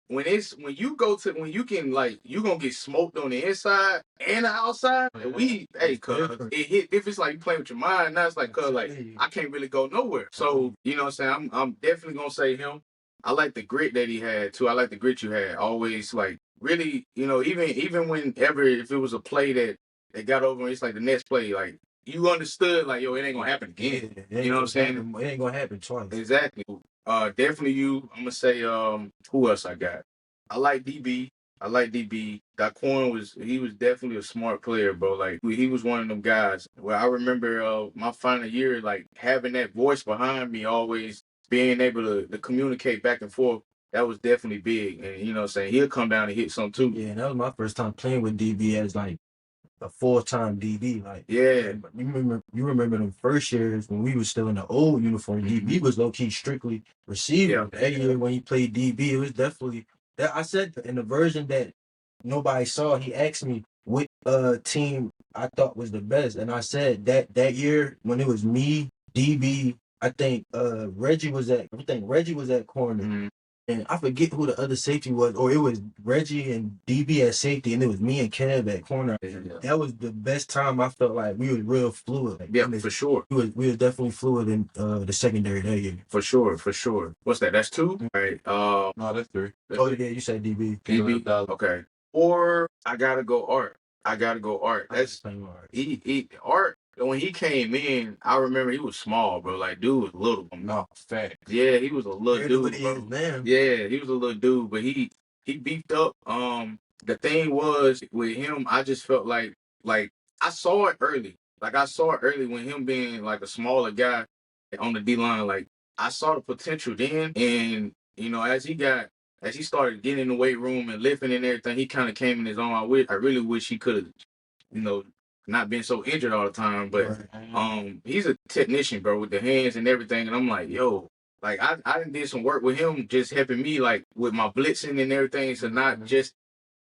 you can like you gonna get smoked on the inside and the outside. And cuz it hit if it's like you playing with your mind, now it's like cuz like I can't really go nowhere. So, you know what I'm saying? I'm definitely gonna say him. I like the grit that he had too. I like the grit you had. Always like really, even whenever if it was a play that got over, it's like the next play, like you understood like yo, it ain't gonna happen again. You know what I'm saying? It ain't gonna happen twice. Exactly. Definitely you. I'm gonna say who else I got? I like DB. I like DB. Daquan was definitely a smart player, bro. Like he was one of them guys. Well, I remember my final year, like having that voice behind me, always being able to communicate back and forth. That was definitely big. And you know what I'm saying? He'll come down and hit some too. Yeah, that was my first time playing with DB as like a full-time DB. Like, Yeah. you remember them first years when we was still in the old uniform. DB was low-key strictly receiver. Yeah. That year when he played DB, it was definitely that. I said in the version that nobody saw, he asked me what team I thought was the best, and I said that year when it was me, DB, I think Reggie was at corner. Mhm. And I forget who the other safety was, or it was Reggie and DB at safety, and it was me and Kev at corner. Yeah. That was the best time I felt like we was real fluid. Like, Yeah, for sure. we was definitely fluid in the secondary that year. For sure. What's that? That's two? All right. No, that's three. Oh yeah, you said DB. DB. Okay. Or I gotta go Art. That's Art. When he came in, I remember he was small, bro. Like, dude was little. No, fact. Yeah, he was a little dude, bro. Man. Yeah, he was a little dude, but he beefed up. The thing was with him, I just felt like I saw it early. Like I saw it early when him being like a smaller guy on the D line. Like I saw the potential then, and as he started getting in the weight room and lifting and everything, he kind of came in his own. I really wish he could have, not been so injured all the time. But he's a technician, bro, with the hands and everything. And I'm like, yo, like I did some work with him, just helping me like with my blitzing and everything. So not just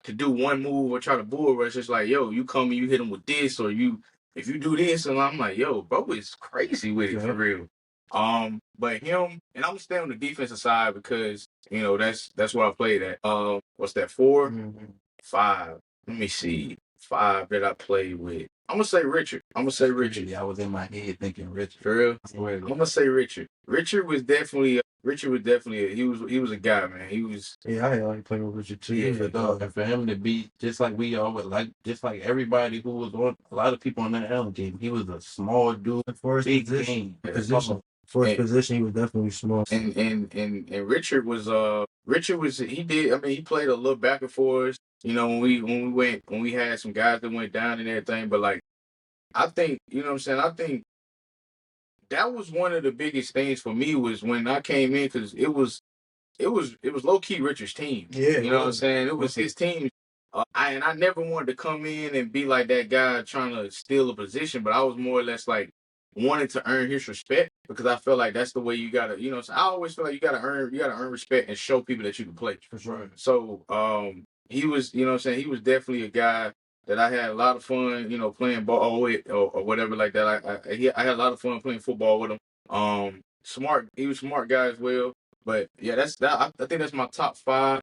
to do one move or try to bull rush. It's like, yo, you come and you hit him with this, or if you do this, and I'm like, yo, bro, is crazy with it for real. But him, and I'm gonna stay on the defensive side because that's where I played at. What's that? 4, 5. Let me see. 5 that I played with. I'm gonna say Richard. Yeah, I was in my head thinking Richard. For real? I'm gonna say Richard. Richard was definitely he was a guy, man. He was. Yeah, I like playing with Richard too. Yeah, dog. And for him to be just like we always just like everybody who was on a lot of people on that Allen team, he was a small dude for his big position. game. For his position, he was definitely small. And Richard was he did. I mean, he played a little back and forth. When we had some guys that went down and everything, but like I think what I'm saying. I think that was one of the biggest things for me was when I came in because it was low key Richard's team. Yeah, you know what I'm saying. It was his team. I never wanted to come in and be like that guy trying to steal a position, but I was more or less like wanted to earn his respect because I feel like that's the way you gotta, so I always feel like you gotta earn respect and show people that you can play. For sure. So he was, what I'm saying, he was definitely a guy that I had a lot of fun, playing ball with or whatever like that. I had a lot of fun playing football with him. Smart, he was a smart guy as well. But yeah, I think that's my top 5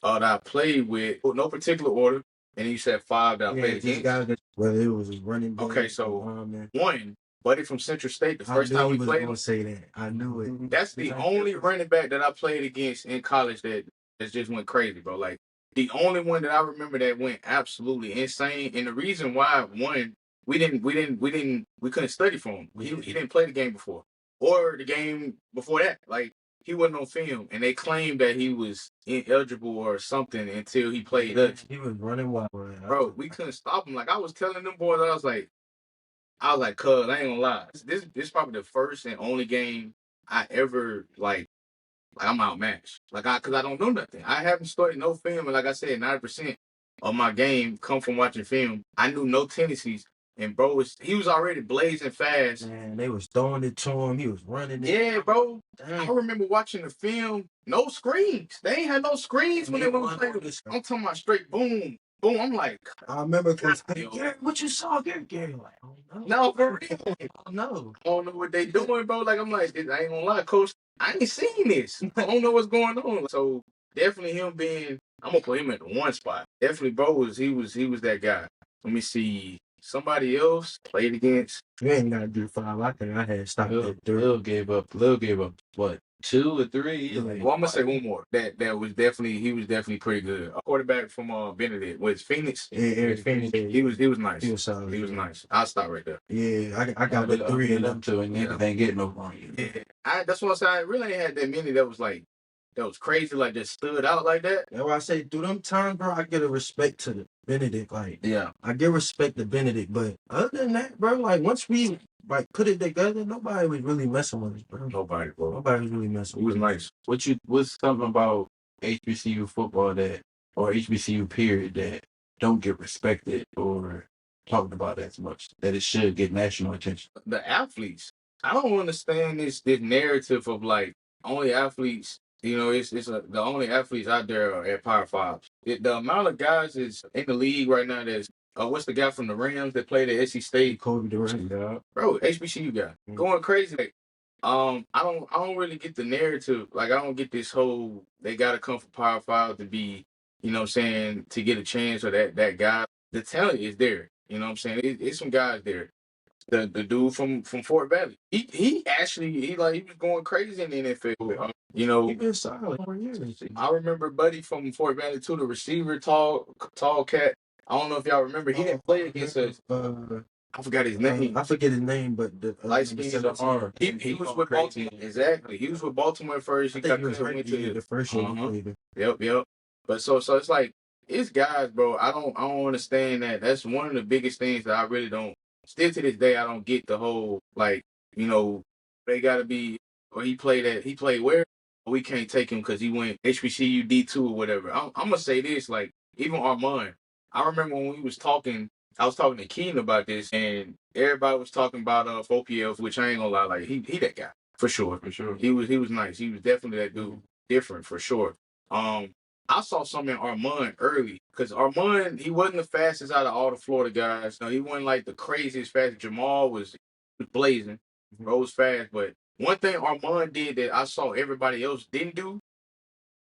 that I played with, no particular order. And you said 5 that I played against. Whether it was running back. Okay, so 1, Buddy from Central State. The first time we played. I was gonna say that. I knew it. That's the only running back that I played against in college that just went crazy, bro. Like the only one that I remember that went absolutely insane. And the reason why, one, we couldn't study for him. He didn't play the game before or the game before that. Like he wasn't on film, and they claimed that he was ineligible or something until he played us. He was running wild, bro. We couldn't stop him. Like I was telling them boys, I was like, cuz I ain't gonna lie. This is probably the first and only game I ever like I'm outmatched. Cause I don't know nothing. I haven't studied no film, and like I said, 90% of my game come from watching film. I knew no tendencies. And bro, he was already blazing fast. Man, they was throwing it to him. He was running it. Yeah, bro. Dang. I remember watching the film. No screens. They ain't had no screens when they played. I'm talking about straight boom, boom. I'm like, I remember because Gary, what you saw, Gary? Like, oh no. No, for real. No. I don't know what they doing, bro. Like I'm like, I ain't gonna lie, coach. I ain't seen this. I don't know what's going on. So definitely him being, I'm gonna put him at the one spot. Definitely, bro, he was that guy. Let me see. Somebody else played against. You ain't gotta do 5. I think I had stopped at 3. Lil gave up what, 2 or 3? Like, Well, I'm gonna say one more. That was definitely, he was definitely pretty good. A quarterback from Benedict was Phoenix. Yeah, Phoenix. He was nice. He was solid. He was nice. I'll stop right there. Yeah, I got the 3 of them too, and niggas ain't getting no wrong. Yeah. That's what I said. I really ain't had that many that was crazy, like just stood out like that. That's why I say through them times, bro, I get a respect to the Benedict. Like, Yeah. I give respect to Benedict, but other than that, bro, like once we like put it together, nobody was really messing with us, bro. Nobody, bro. Nobody was really messing He was with us. nice. What's something about HBCU football or HBCU period that don't get respected or talked about as much that it should get national attention? The athletes. I don't understand this narrative of like only athletes. The only athletes out there are at Power Fives. The amount of guys is in the league right now. That's what's the guy from the Rams that played at SC State? Kobe Durant, Bro, HBCU guy going crazy. Like, I don't really get the narrative. Like, I don't get this whole they gotta come from Power Five to be, you know what I'm saying, to get a chance, or that guy. The talent is there. You know what I'm saying? It's some guys there. The dude from Fort Valley, he was going crazy in the NFL. he been solid for years. I remember Buddy from Fort Valley too, the receiver, tall cat. I don't know if y'all remember. He didn't play against us. I forgot his name. I forget his name, but the light skin is an R. He was with Baltimore. Exactly. He was with Baltimore first. He got went to the first year. Yep. But so it's like it's guys, bro. I don't understand that. That's one of the biggest things that I really don't. Still to this day, I don't get the whole like, they gotta be, or he played where? We can't take him because he went HBCU D2 or whatever. I'm gonna say this, like, even Armand. I remember when we was talking, I was talking to Keenan about this, and everybody was talking about 4PF, which I ain't gonna lie, like he that guy for sure. He was nice. He was definitely that dude, different for sure. I saw something in Armand early, because Armand, he wasn't the fastest out of all the Florida guys. No, he wasn't like the craziest fast. Jamal was blazing, rose fast. But one thing Armand did that I saw everybody else didn't do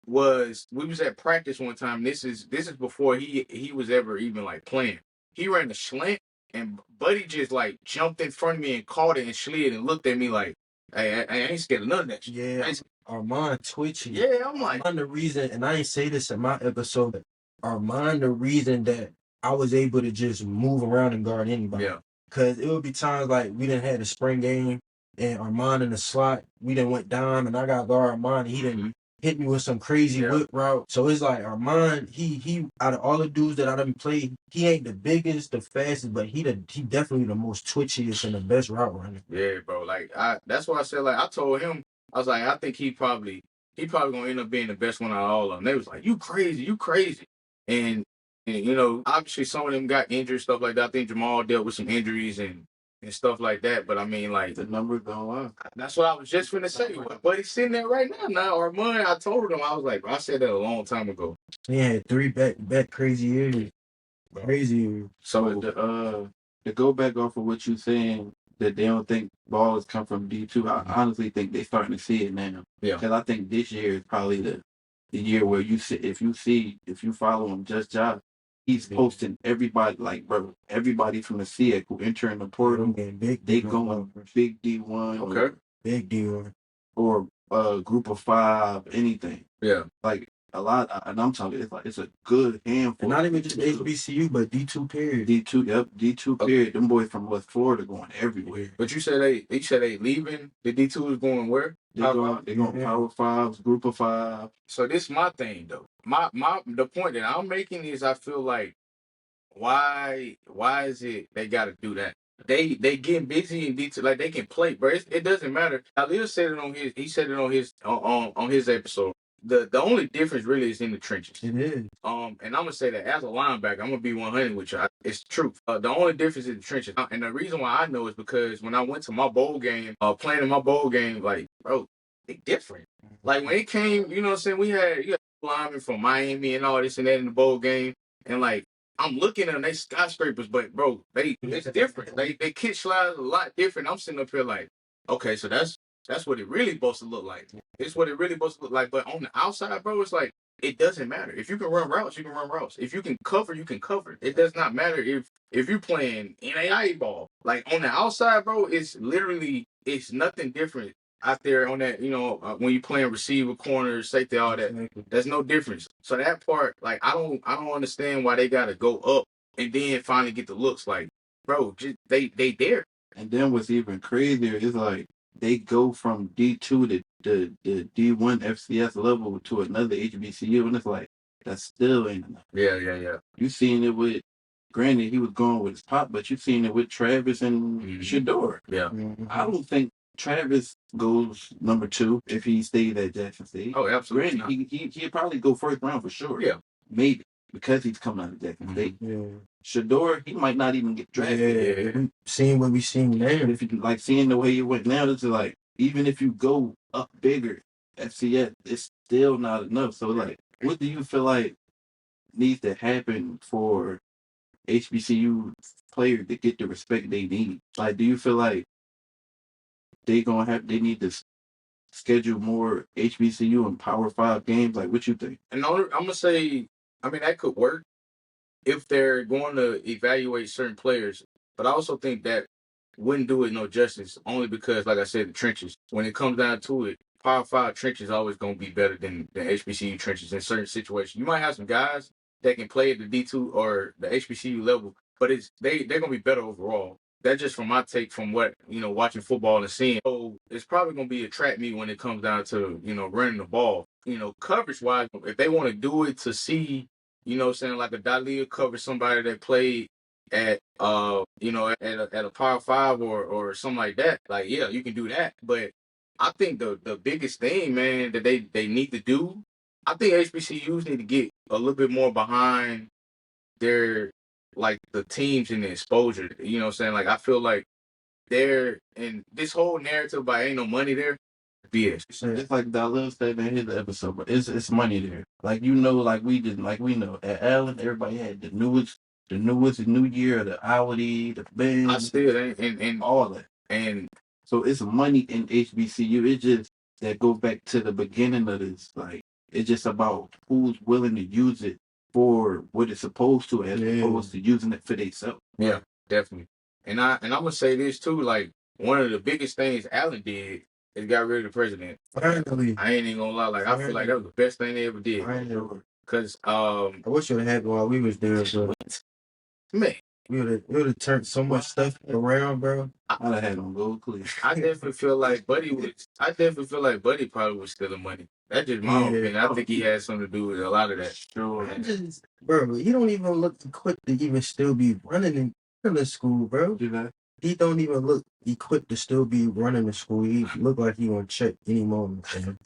was, we was at practice one time. This is before he was ever even like playing. He ran the slant, and Buddy just like jumped in front of me and caught it and slid and looked at me like, hey, I ain't scared of none of that shit. Yeah, Armand twitchy. Yeah, I'm like, Armand the reason, and I ain't say this in my episode, but Armand the reason that I was able to just move around and guard anybody. Yeah. Because it would be times like we didn't have the spring game, and Armand in the slot, we didn't went down, and I got guard Armand, and he didn't hit me with some crazy whip route. So it's like Armand, he out of all the dudes that I done played, he ain't the biggest, the fastest, but he definitely the most twitchiest and the best route runner. Yeah, bro. Like, that's why I said, like, I told him, I was like, I think he probably gonna end up being the best one out of all of them. They was like, you crazy. And obviously some of them got injured, stuff like that. I think Jamal dealt with some injuries and stuff like that. But I mean, like, The numbers don't lie. that's what I was just finna say. But he's sitting there right now. Armand, I told him, I was like, I said that a long time ago. He had 3 back crazy years. Crazy years. So to go back off of what you're saying, that they don't think balls come from D2, I honestly think they're starting to see it now. Yeah. Because I think this year is probably the year where if you follow him, Just Josh, he's posting everybody, like, bro, everybody from the SEAC who enter in the portal, they going big D1, Okay. Big D1, or group of 5, anything. Yeah. Like, a lot, and I'm talking, it's a good handful. And not even just HBCU, but D2 period. D2 period. Them boys from West Florida going everywhere. But you said they leaving. The D2 is going where? They going Power 5s, group of 5. So this is my thing though. The point that I'm making is, I feel like, why is it they got to do that? They getting busy in D2, like they can play, bro. It doesn't matter. Alil said it on his episode. The only difference really is in the trenches. It is. And I'm gonna say that as a linebacker, I'm gonna be 100 with you. It's true. The only difference is the trenches. And the reason why I know is because when I went to my bowl game, playing in my bowl game, like, bro, they different. Like, when it came, you know what I'm saying, you had linemen from Miami and all this and that in the bowl game, and like, I'm looking at them, they skyscrapers, but bro, it's different. They kick slides a lot different. I'm sitting up here like, okay, so that's what it really supposed to look like. It's what it really supposed to look like. But on the outside, bro, it's like it doesn't matter. If you can run routes, you can run routes. If you can cover, you can cover. It does not matter if you're playing NAI ball. Like on the outside, bro, it's nothing different out there on that. When you playing receiver, corner, safety, all that. There's no difference. So that part, like, I don't understand why they gotta go up and then finally get the looks. Like, bro, just, they there. And then what's even crazier is like they go from D2 to the D1 FCS level to another HBCU, and it's like that still ain't enough. Yeah. You seen it with, granted he was going with his pop, but you seen it with Travis and Shador. Yeah. I don't think Travis goes number 2 if he stayed at Jackson State. Oh, absolutely. Granted, he'd probably go first round for sure. Yeah. Maybe because he's coming out of Jackson State. Yeah. Shador, he might not even get drafted. Yeah. Seeing what we seen now. If you like seeing the way it went now, it's like even if you go up bigger, FCS, it's still not enough. So like, what do you feel like needs to happen for HBCU players to get the respect they need? Like, do you feel like they need to schedule more HBCU and Power 5 games? Like, what you think? And I'm gonna say, I mean, that could work if they're going to evaluate certain players, but I also think that wouldn't do it no justice, only because, like I said, the trenches. When it comes down to it, Power 5 trenches always going to be better than the HBCU trenches in certain situations. You might have some guys that can play at the D2 or the HBCU level, but they're going to be better overall. That's just from my take from what, watching football and seeing. So it's probably going to be a trap meet when it comes down to, running the ball. Coverage-wise, if they want to do it to see, saying like a Dalia cover somebody that played at at a Power 5 or something like that, like, yeah, you can do that. But I think the biggest thing, man, that they need to do, I think HBCUs need to get a little bit more behind their, like, the teams and the exposure. You know what I'm saying? Like, I feel like they're in this whole narrative about ain't no money there. BS. It's like Dalil said in his episode, but it's money there. Like, like we know at Allen, everybody had the newest new year, the Audi, the Benz. I still and all that. And so it's money in HBCU. It just that goes back to the beginning of this. Like, it's just about who's willing to use it for what it's supposed to, as opposed to using it for themselves. Yeah, definitely. And I'm gonna say this too. Like, one of the biggest things Allen did is got rid of the president. Finally. I ain't even gonna lie. Like, I feel like that was the best thing they ever did. Cause I wish it would have happened while we was there, but man, we would have turned so much stuff around, bro. I'd have had them go clear. I definitely feel like Buddy probably was stealing money. That's just my opinion. I think he had something to do with a lot of that. Sure. Bro, he don't even look equipped to even still be running in the school, bro. He don't even look equipped to still be running the school. He look like he gonna check any moment, man.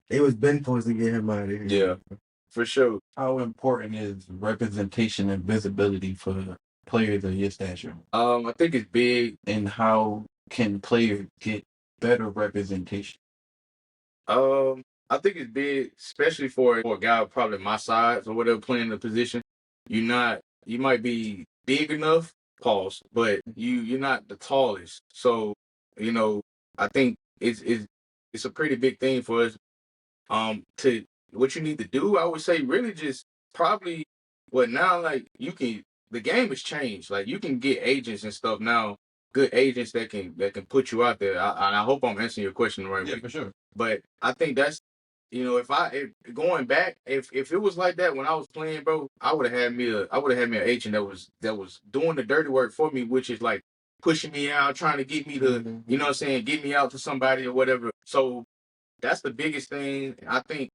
They was been supposed to get him out of here. Yeah, for sure. How important is representation and visibility for players of your stature? I think it's big. And how can players get better representation? I think it's big, especially for a guy probably my size or whatever playing the position. You might be big enough, pause, but you're not the tallest. So, I think it's a pretty big thing for us. To what you need to do, I would say really just probably now, like, the game has changed. Like, you can get agents and stuff now, good agents that can put you out there. I hope I'm answering your question the right way. Yeah, for sure. But I think that's, if going back, if it was like that when I was playing, bro, I would have had me an agent that was doing the dirty work for me, which is like pushing me out, trying to get me to, you know what I'm saying, get me out to somebody or whatever. So that's the biggest thing. I think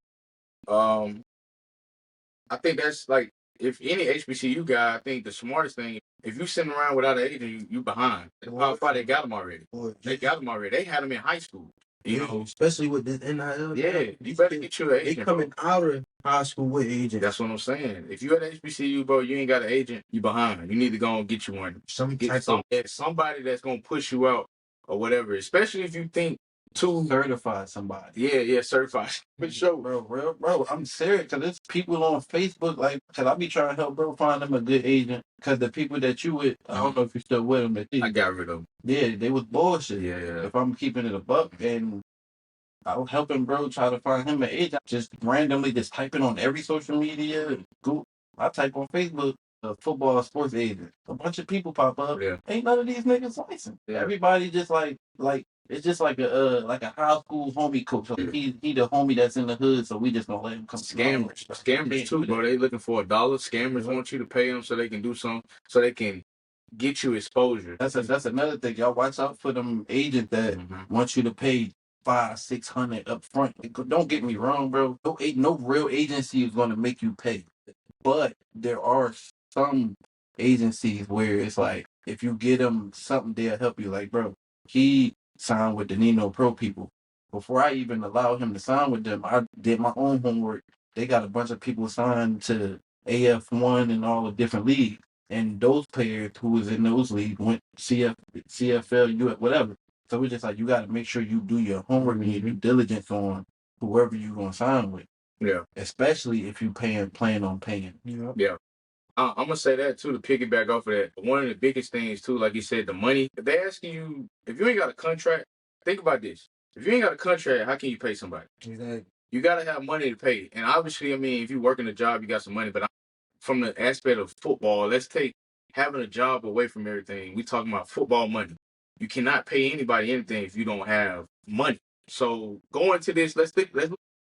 that's like, if any HBCU guy, I think the smartest thing, if you sitting around without an agent, you behind. Power 5, they got them already. They got them already. They had them in high school. Especially with this NIL. Yeah, you better get your agent. They coming out of high school with agents. That's what I'm saying. If you at HBCU, bro, you ain't got an agent, you behind. You need to go and get you one. Somebody that's gonna push you out or whatever. Especially if you think to certify somebody. Yeah, certified. For sure, bro. I'm serious, because there's people on Facebook, like, because I be trying to help bro find them a good agent, because the people that you with, I don't know if you still with them. I got rid of them. Yeah, they was bullshit. Yeah. If I'm keeping it a buck, and I was helping bro try to find him an agent. Just randomly just typing on every social media. Google. I type on Facebook, football sports agent. A bunch of people pop up. Yeah. Ain't none of these niggas licensed. Yeah. Everybody just like it's just like a high school homie coach. Like he the homie that's in the hood, so we just gonna let him come. Scammers too, bro. They looking for $1. Scammers want you to pay them so they can do something, so they can get you exposure. That's another thing. Y'all watch out for them agents that want you to pay $500-600 up front. Don't get me wrong, bro. No real agency is gonna make you pay. But there are some agencies where it's like if you get them something, they'll help you. Like, bro, he signed with the Nino Pro people. Before I even allowed him to sign with them, I did my own homework. They got a bunch of people signed to AF1 and all the different leagues. And those players who was in those leagues went CFL, UF, whatever. So it's just like you got to make sure you do your homework and your due diligence on whoever you're going to sign with. Yeah. Especially if you plan on paying. Yeah. I'm going to say that, too, to piggyback off of that. One of the biggest things, too, like you said, the money. If they asking you, if you ain't got a contract, think about this. If you ain't got a contract, how can you pay somebody? Exactly. You got to have money to pay. And obviously, I mean, if you work in a job, you got some money. But from the aspect of football, let's take having a job away from everything. We talking about football money. You cannot pay anybody anything if you don't have money. So going to this, let's look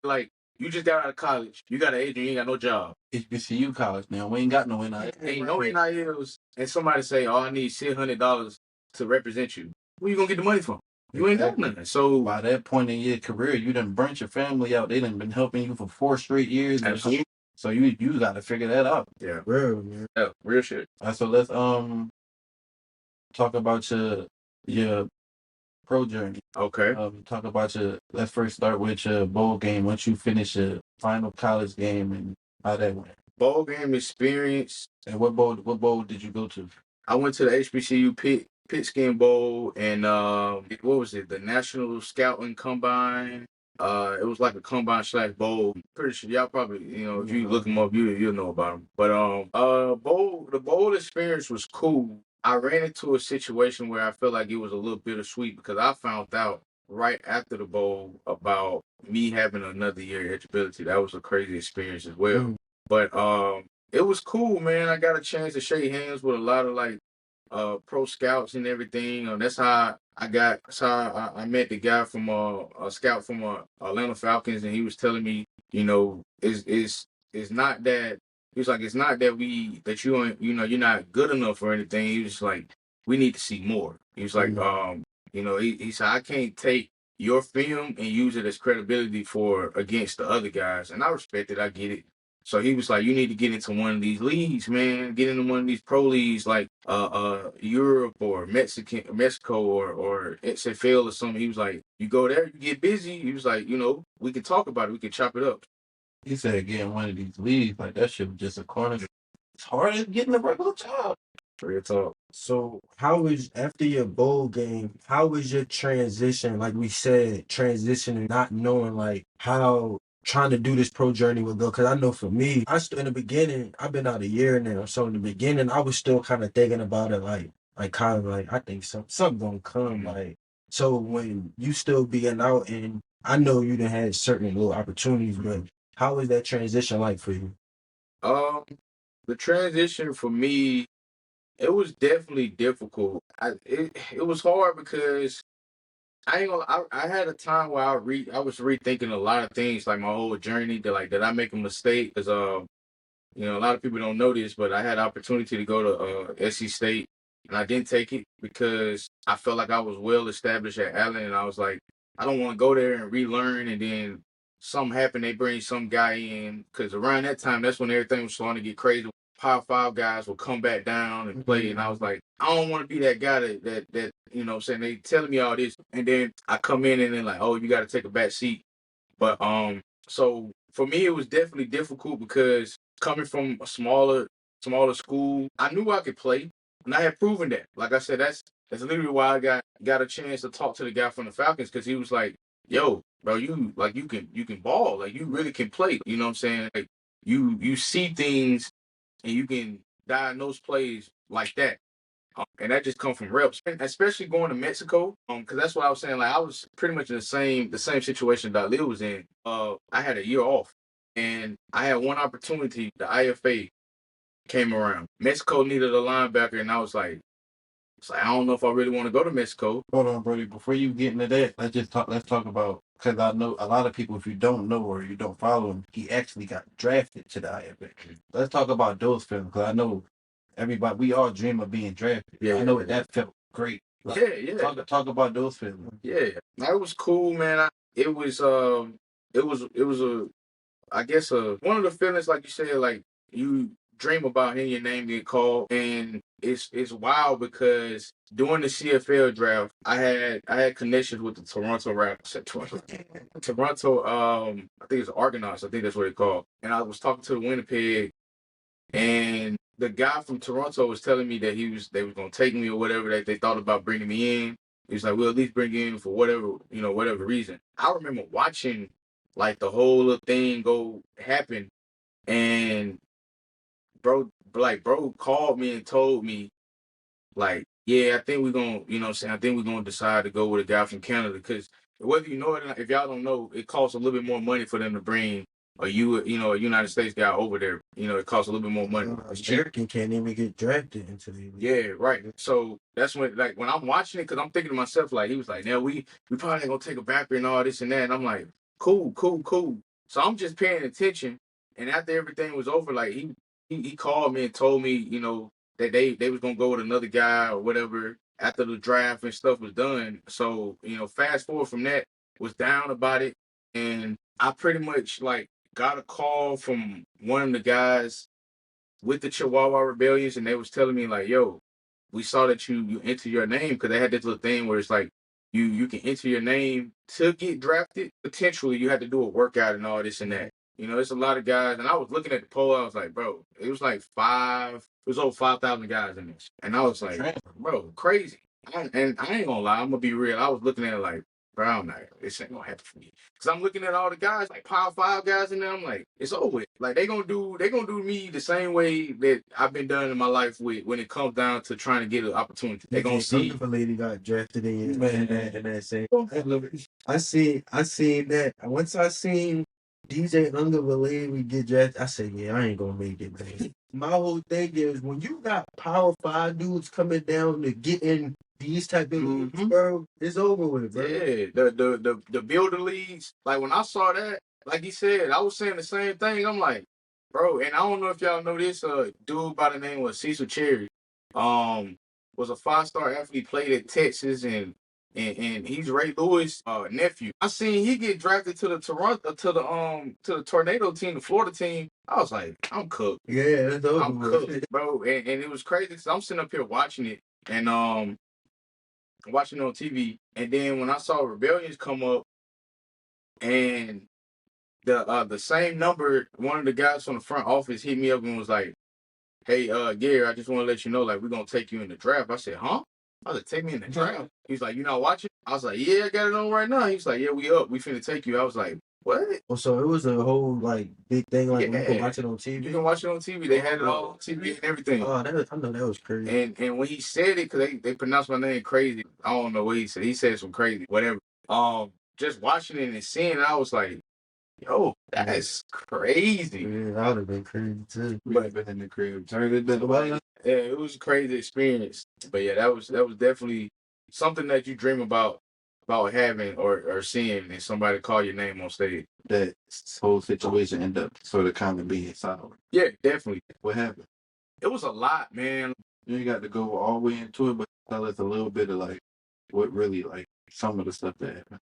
like you just got out of college. You got an agent, you ain't got no job. HBCU college now. We ain't got no NIL. Ain't no NILs. And somebody say, oh, I need $600 to represent you. Where you going to get the money from? You ain't got nothing. So by that point in your career, you done burnt your family out. They done been helping you for 4 straight years. Absolutely. So you got to figure that out. Yeah. Real, man. Yeah, real shit. All right, so let's talk about your pro journey. Okay. Let's first start with your bowl game. Once you finish your final college game and how that went. Bowl game experience. And what bowl did you go to? I went to the HBCU Pigskin Bowl and what was it? The National Scouting Combine. It was like a combine / bowl. Pretty sure y'all probably, if you look them up, you'll know about them. But the bowl experience was cool. I ran into a situation where I felt like it was a little bittersweet because I found out right after the bowl about me having another year of eligibility. That was a crazy experience as well. But it was cool, man. I got a chance to shake hands with a lot of pro scouts and everything. That's how I met the guy from a scout from Atlanta Falcons, and he was telling me, it's not that. He was like, it's not that you're not good enough or anything. He was like, we need to see more. He was like, he said, I can't take your film and use it as credibility against the other guys. And I respect it. I get it. So he was like, you need to get into one of these leagues, man. Get into one of these pro leagues like Europe or Mexico or XFL or something. He was like, you go there, you get busy. He was like, we can talk about it. We can chop it up. He said getting one of these leagues, like that shit was just a corner. It's hard as getting a regular job. Real talk. So after your bowl game, how was your transition? Like we said, transitioning, not knowing like how trying to do this pro journey would go. Because I know for me, in the beginning, I've been out a year now. So in the beginning, I was still kind of thinking about it like kind of like, I think something gonna come. Like, so when you still being out, and I know you done had certain little opportunities, but how was that transition like for you? The transition for me, it was definitely difficult. It was hard because I ain't gonna. I had a time where I was rethinking a lot of things, like my whole journey. Did I make a mistake? Because a lot of people don't know this, but I had an opportunity to go to SC State, and I didn't take it because I felt like I was well established at Allen, and I was like, I don't want to go there and relearn, and then something happened. They bring some guy in because around that time, that's when everything was starting to get crazy. Power 5 guys will come back down and play, and I was like, I don't want to be that guy that what I'm saying, they telling me all this, and then I come in and then like, oh, you got to take a back seat. But so for me, it was definitely difficult because coming from a smaller school, I knew I could play, and I had proven that. Like I said, that's literally why I got a chance to talk to the guy from the Falcons, because he was like, yo, bro, you can ball, like you really can play. You know what I'm saying? Like you see things and you can diagnose plays like that. And that just come from reps, and especially going to Mexico. Because that's what I was saying. Like I was pretty much in the same situation that Lil was in. I had a year off, and I had one opportunity. The IFA came around. Mexico needed a linebacker, and I was like, I don't know if I really want to go to Mexico. Hold on, Brody. Before you get into that, let's talk about, because I know a lot of people, if you don't know or you don't follow him, he actually got drafted to the IFA. Let's talk about those films, because I know everybody, we all dream of being drafted. Yeah, I know that felt great. Like, yeah. Talk about those films. Yeah, that was cool, man. It was a, I guess, one of the feelings, like you said, like you dream about hearing your name get called, and it's wild because during the CFL draft, I had connections with the Toronto Raptors. Toronto, I think it's Argonauts. I think that's what they call. And I was talking to the Winnipeg, and the guy from Toronto was telling me that they was gonna take me or whatever. That they thought about bringing me in. He was like, "We'll at least bring you in for whatever reason." I remember watching like the whole little thing go happen, and bro called me and told me, like, yeah, I think we're gonna, I think we're gonna decide to go with a guy from Canada, because whether you know it or not, if y'all don't know, it costs a little bit more money for them to bring a United States guy over there. It costs a little bit more money. American can't even get drafted into the league. Yeah, right. So that's when, like, when I'm watching it, because I'm thinking to myself, like, he was like, "Now we probably ain't gonna take a backer and all this and that." And I'm like, cool. So I'm just paying attention. And after everything was over, like he called me and told me, that they was gonna go with another guy or whatever after the draft and stuff was done. So, fast forward from that, was down about it, and I pretty much like got a call from one of the guys with the Chihuahua Rebellions, and they was telling me like, "Yo, we saw that you enter your name," because they had this little thing where it's like you can enter your name to get drafted. Potentially, you had to do a workout and all this and that. It's a lot of guys, and I was looking at the poll. I was like, bro, it was like it was over 5,000 guys in this, and I was like, bro, crazy. And I ain't gonna lie, I'm gonna be real. I was looking at it like, bro, I'm not, this ain't gonna happen for me. Cause I'm looking at all the guys, like Power 5 guys in there. I'm like, it's over with. Like they gonna do me the same way that I've been done in my life when it comes down to trying to get an opportunity. They gonna see. The lady got drafted in that same. I seen that. Once I seen DJ Unbelievable get drafted, I said, yeah, I ain't gonna make it, man. My whole thing is when you got Power 5 dudes coming down to get in these type of leagues, bro, it's over with, bro. Yeah, the builder leagues. Like when I saw that, like he said, I was saying the same thing. I'm like, bro, and I don't know if y'all know this dude by the name of Cecil Cherry. Was a 5-star athlete, played at Texas, and he's Ray Lewis' nephew. I seen he get drafted to the Tornado team, the Florida team. I was like, I'm cooked. Yeah, that's over. I'm cooked, bro. And it was crazy because I'm sitting up here watching it and watching it on TV. And then when I saw Rebellions come up, and the same number, one of the guys from the front office hit me up and was like, "Hey, Gary, I just want to let you know, like, we're gonna take you in the draft." I said, "Huh?" I was like, "Take me in the draft?" He's like, "You not watching?" I was like, "Yeah, I got it on right now." He's like, "Yeah, we up. We finna take you." I was like, "What?" Oh, so it was a whole like big thing, like you can watch it on TV. You can watch it on TV. They had it all on TV and everything. Oh, I know that was crazy. And when he said it, because they pronounced my name crazy. I don't know what he said. He said some crazy, whatever. Just watching it and seeing it, I was like, yo, that's crazy. Yeah, I would have been crazy too. But been in the crib, yeah, it was a crazy experience. But yeah, that was definitely something that you dream about having or seeing, and somebody call your name on stage. That whole situation ended up sort of kind of being sour. Yeah, definitely. What happened? It was a lot, man. You got to go all the way into it, but tell us a little bit of like what really, like, some of the stuff that happened.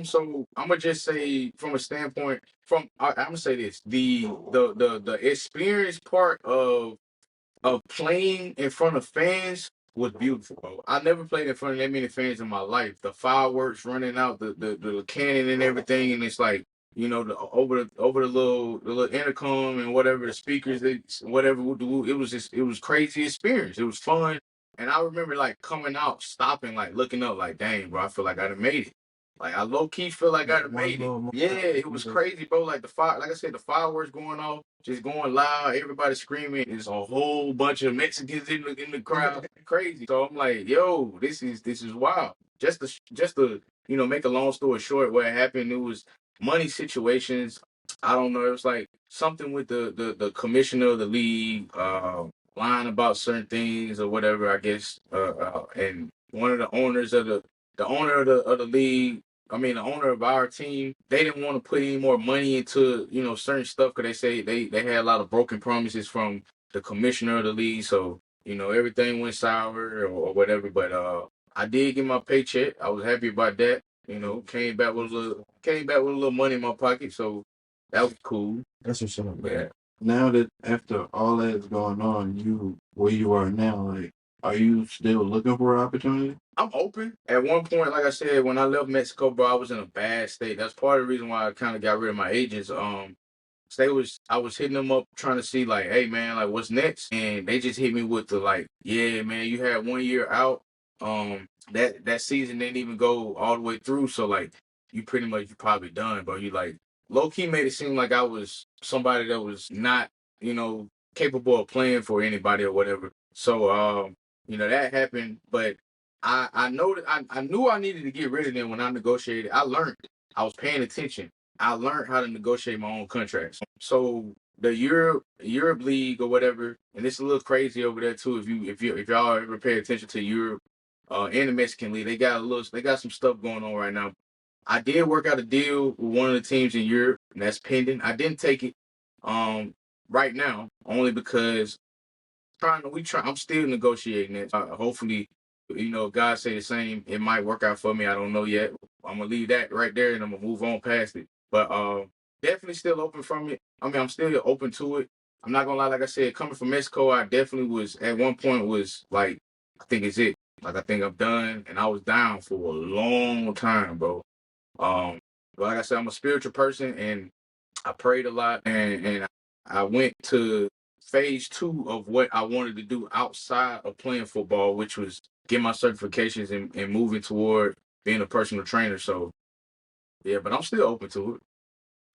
So I'm gonna just say, from a standpoint, I'm gonna say this: the experience part of playing in front of fans was beautiful, bro. I never played in front of that many fans in my life. The fireworks running out, the cannon and everything, and it's like, over the little intercom and whatever, the speakers, whatever would do. It was crazy experience. It was fun, and I remember like coming out, stopping, like looking up, like, dang, bro, I feel like I done made it. Like I low key feel like I made it. One Yeah, more- it was crazy, bro. Like like I said, the fireworks going off, just going loud, everybody screaming. There's a whole bunch of Mexicans in the crowd, crazy. So I'm like, yo, this is wild. Just to make a long story short, what happened? It was money situations. I don't know. It was like something with the commissioner of the league, lying about certain things or whatever. I guess, and one of the owners of the owner of the league, I mean, the owner of our team, they didn't want to put any more money into, certain stuff because they say they had a lot of broken promises from the commissioner of the league. So, everything went sour or whatever. But I did get my paycheck. I was happy about that. Came back with a little money in my pocket. So that was cool. That's what's up, man. Yeah. Now that after all that's going on, where you are now, like, are you still looking for an opportunity? I'm open. At one point, like I said, when I left Mexico, bro, I was in a bad state. That's part of the reason why I kind of got rid of my agents. I was hitting them up trying to see like, hey man, like what's next? And they just hit me with the like, yeah, man, you had 1 year out. That season didn't even go all the way through. So like, you probably done, bro. You like low key made it seem like I was somebody that was not, capable of playing for anybody or whatever. So that happened, but I know that I knew I needed to get rid of them when I negotiated. I learned. I was paying attention. I learned how to negotiate my own contracts. So the Europe League or whatever, and it's a little crazy over there too. If y'all ever pay attention to Europe, and the Mexican League, they got some stuff going on right now. I did work out a deal with one of the teams in Europe, and that's pending. I didn't take it right now, only because I'm still negotiating it. Hopefully, God say the same. It might work out for me. I don't know yet. I'm gonna leave that right there and I'm gonna move on past it. But definitely still open from it. I mean, I'm still open to it. I'm not gonna lie. Like I said, coming from Mexico, I definitely was at one point was like, I think it's it. Like I think I'm done, and I was down for a long time, bro. Um, but like I said, I'm a spiritual person, and I prayed a lot, and I went to phase 2 of what I wanted to do outside of playing football, which was get my certifications and moving toward being a personal trainer. So yeah, but I'm still open to it.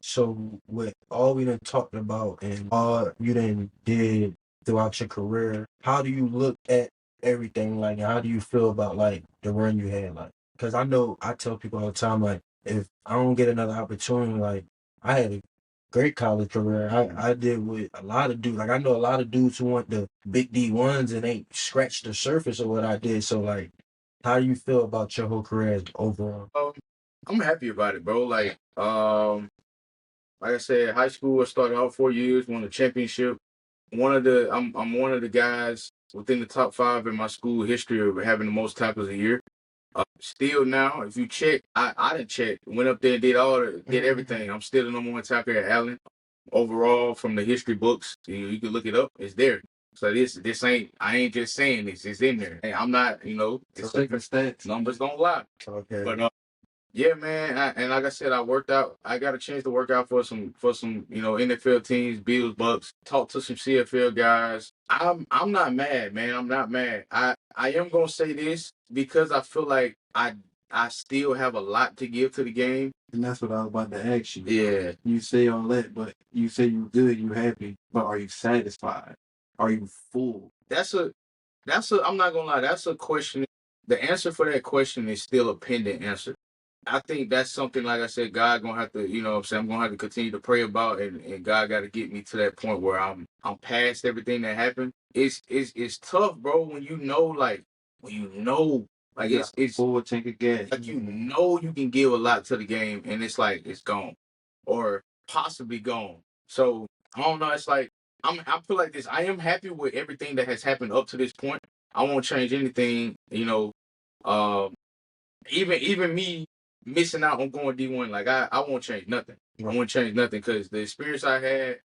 So with all we done talked about and all you done did throughout your career, how do you look at everything? Like, how do you feel about like the run you had? Like, because I know I tell people all the time, like, if I don't get another opportunity, like I had a great college career. I did with a lot of dudes. Like I know a lot of dudes who want the big D1s and ain't scratched the surface of what I did. So like, how do you feel about your whole career overall? I'm happy about it, bro. Like I said, high school I started out 4 years, won a championship. I'm one of the guys within the top 5 in my school history of having the most tackles a year. Still now, if you check, I didn't check. Went up there, did everything. I'm still the number 1 tackler at Allen overall from the history books. You can look it up. It's there. So this ain't. I ain't just saying this. It's in there. And I'm not. It's like stats. Numbers don't lie. Okay. But yeah, man. And like I said, I worked out. I got a chance to work out for some NFL teams, Bills, Bucks. Talk to some CFL guys. I'm not mad, man. I'm not mad. I am gonna say this because I feel like I still have a lot to give to the game. And that's what I was about to ask you. Yeah. You say all that, but you say you good, you happy, but are you satisfied? Are you full? I'm not gonna lie, that's a question. The answer for that question is still a pending answer. I think that's something, like I said, God gonna have to, I'm gonna have to continue to pray about, and God got to get me to that point where I'm past everything that happened. It's tough, bro, when it's full tank of gas. like you can give a lot to the game, and it's like it's gone, or possibly gone. So I don't know. It's like I feel like this. I am happy with everything that has happened up to this point. I won't change anything. Even me missing out on going D1, like I won't change nothing. I won't change nothing because the experience I had,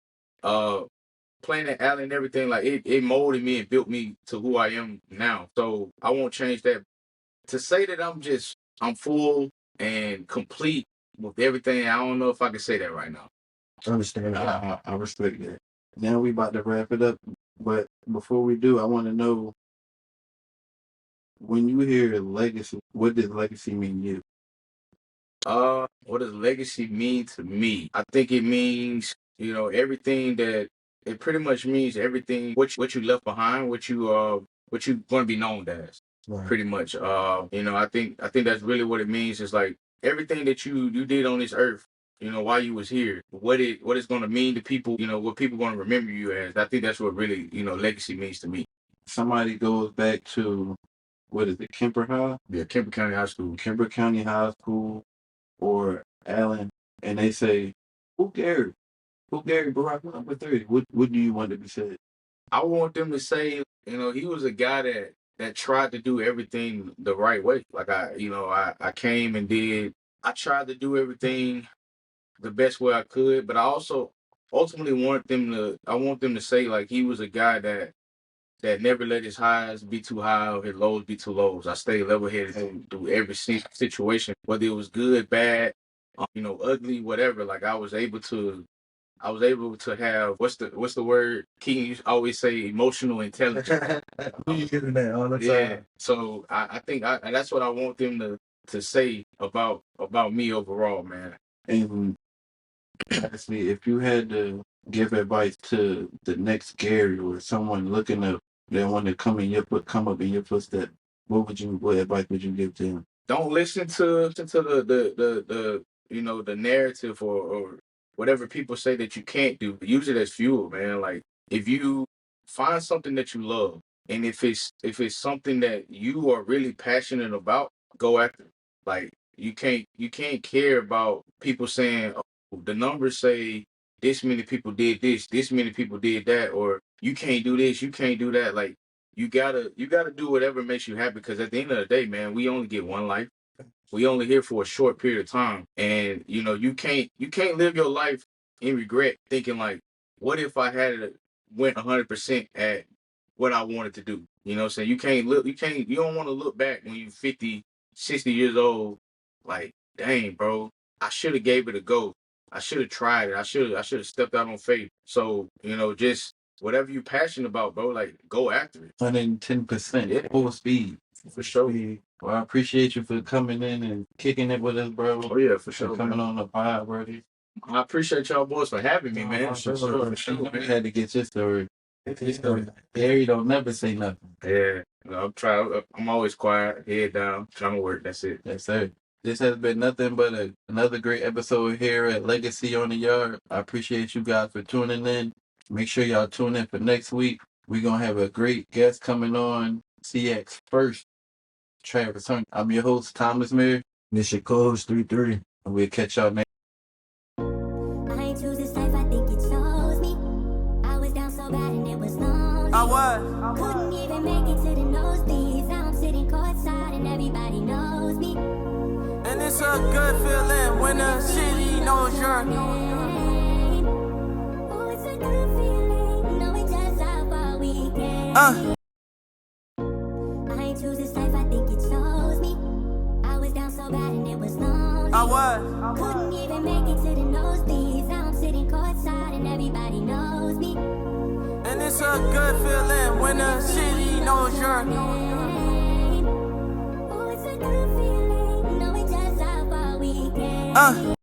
playing at Allen and everything, like it molded me and built me to who I am now. So I won't change that. To say that I'm full and complete with everything, I don't know if I can say that right now. I understand. I respect that. Now we about to wrap it up, but before we do, I want to know, when you hear legacy, what does legacy mean to you? What does legacy mean to me? I think it means, everything that it pretty much means everything what you left behind, what you going to be known as. Right. Pretty much. I think that's really what it means. It's like everything that you did on this earth, while you was here, what it's going to mean to people, what people going to remember you as. I think that's what really, legacy means to me. Somebody goes back to, what is it, Kemper High? Yeah, Kemper County High School. Kemper County High School or Allen, and they say, who Gary? Who Gary Bourrage number 30? What do you want to be said? I want them to say, he was a guy that tried to do everything the right way. Like I came and I tried to do everything the best way I could, but I also ultimately want them to say like he was a guy that never let his highs be too high or his lows be too lows. I stayed level headed through every situation, whether it was good, bad, ugly, whatever. Like I was able to have what's the word? King used to always say emotional intelligence. You getting that all the time. Yeah. So I think that's what I want them to say about me overall, man. And honestly, if you had to give advice to the next Gary or someone looking up, they want to come up in your footsteps, what advice would you give to him? Don't listen to the narrative or whatever people say that you can't do. Use it as fuel, man. Like if you find something that you love, and if it's something that you are really passionate about, go after it. Like you can't care about people saying, oh, the numbers say this many people did this many people did that, or you can't do this, you can't do that. Like you gotta do whatever makes you happy, because at the end of the day, man, we only get one life. We only here for a short period of time, and you can't live your life in regret, thinking like, what if I had went 100% at what I wanted to do? You know what I'm saying? You don't want to look back when you're 50, 60 years old, like, dang, bro, I should have gave it a go. I should have tried it. I should have stepped out on faith. So, just whatever you're passionate about, bro, like go after it. 110%, Yeah. full speed. For sure. Well, I appreciate you for coming in and kicking it with us, bro. Oh yeah, for sure. For coming man. on the pod, bro. I appreciate y'all boys for having me, man. For For sure. We had to get your story. Gary don't never say nothing. Yeah, I'm always quiet, head down, trying to work. That's it. Yes, sir. This has been nothing but another great episode here at Legacy on the Yard. I appreciate you guys for tuning in. Make sure y'all tune in for next week. We're going to have a great guest coming on, CX First, Travis Hunt. I'm your host, Thomas Mayer. This your codes 3-3. And we'll catch y'all next. I ain't choose this life, I think it chose me. I was down so bad and it was lonely. I was. Couldn't even make it to the nosebleeds. Now I'm sitting courtside and everybody knows me. And it's a good feeling when the city knows your Name. Oh, it's a good feeling. No, it just how far we came. I ain't choose this life, I think it chose me. I was down so bad and it was lonely. I was. Couldn't even make it to the nosebleeds. Now I'm sitting courtside and everybody knows me. And it's a good feeling when the city knows your Name. Oh, it's a good feeling. No, it just how far we came.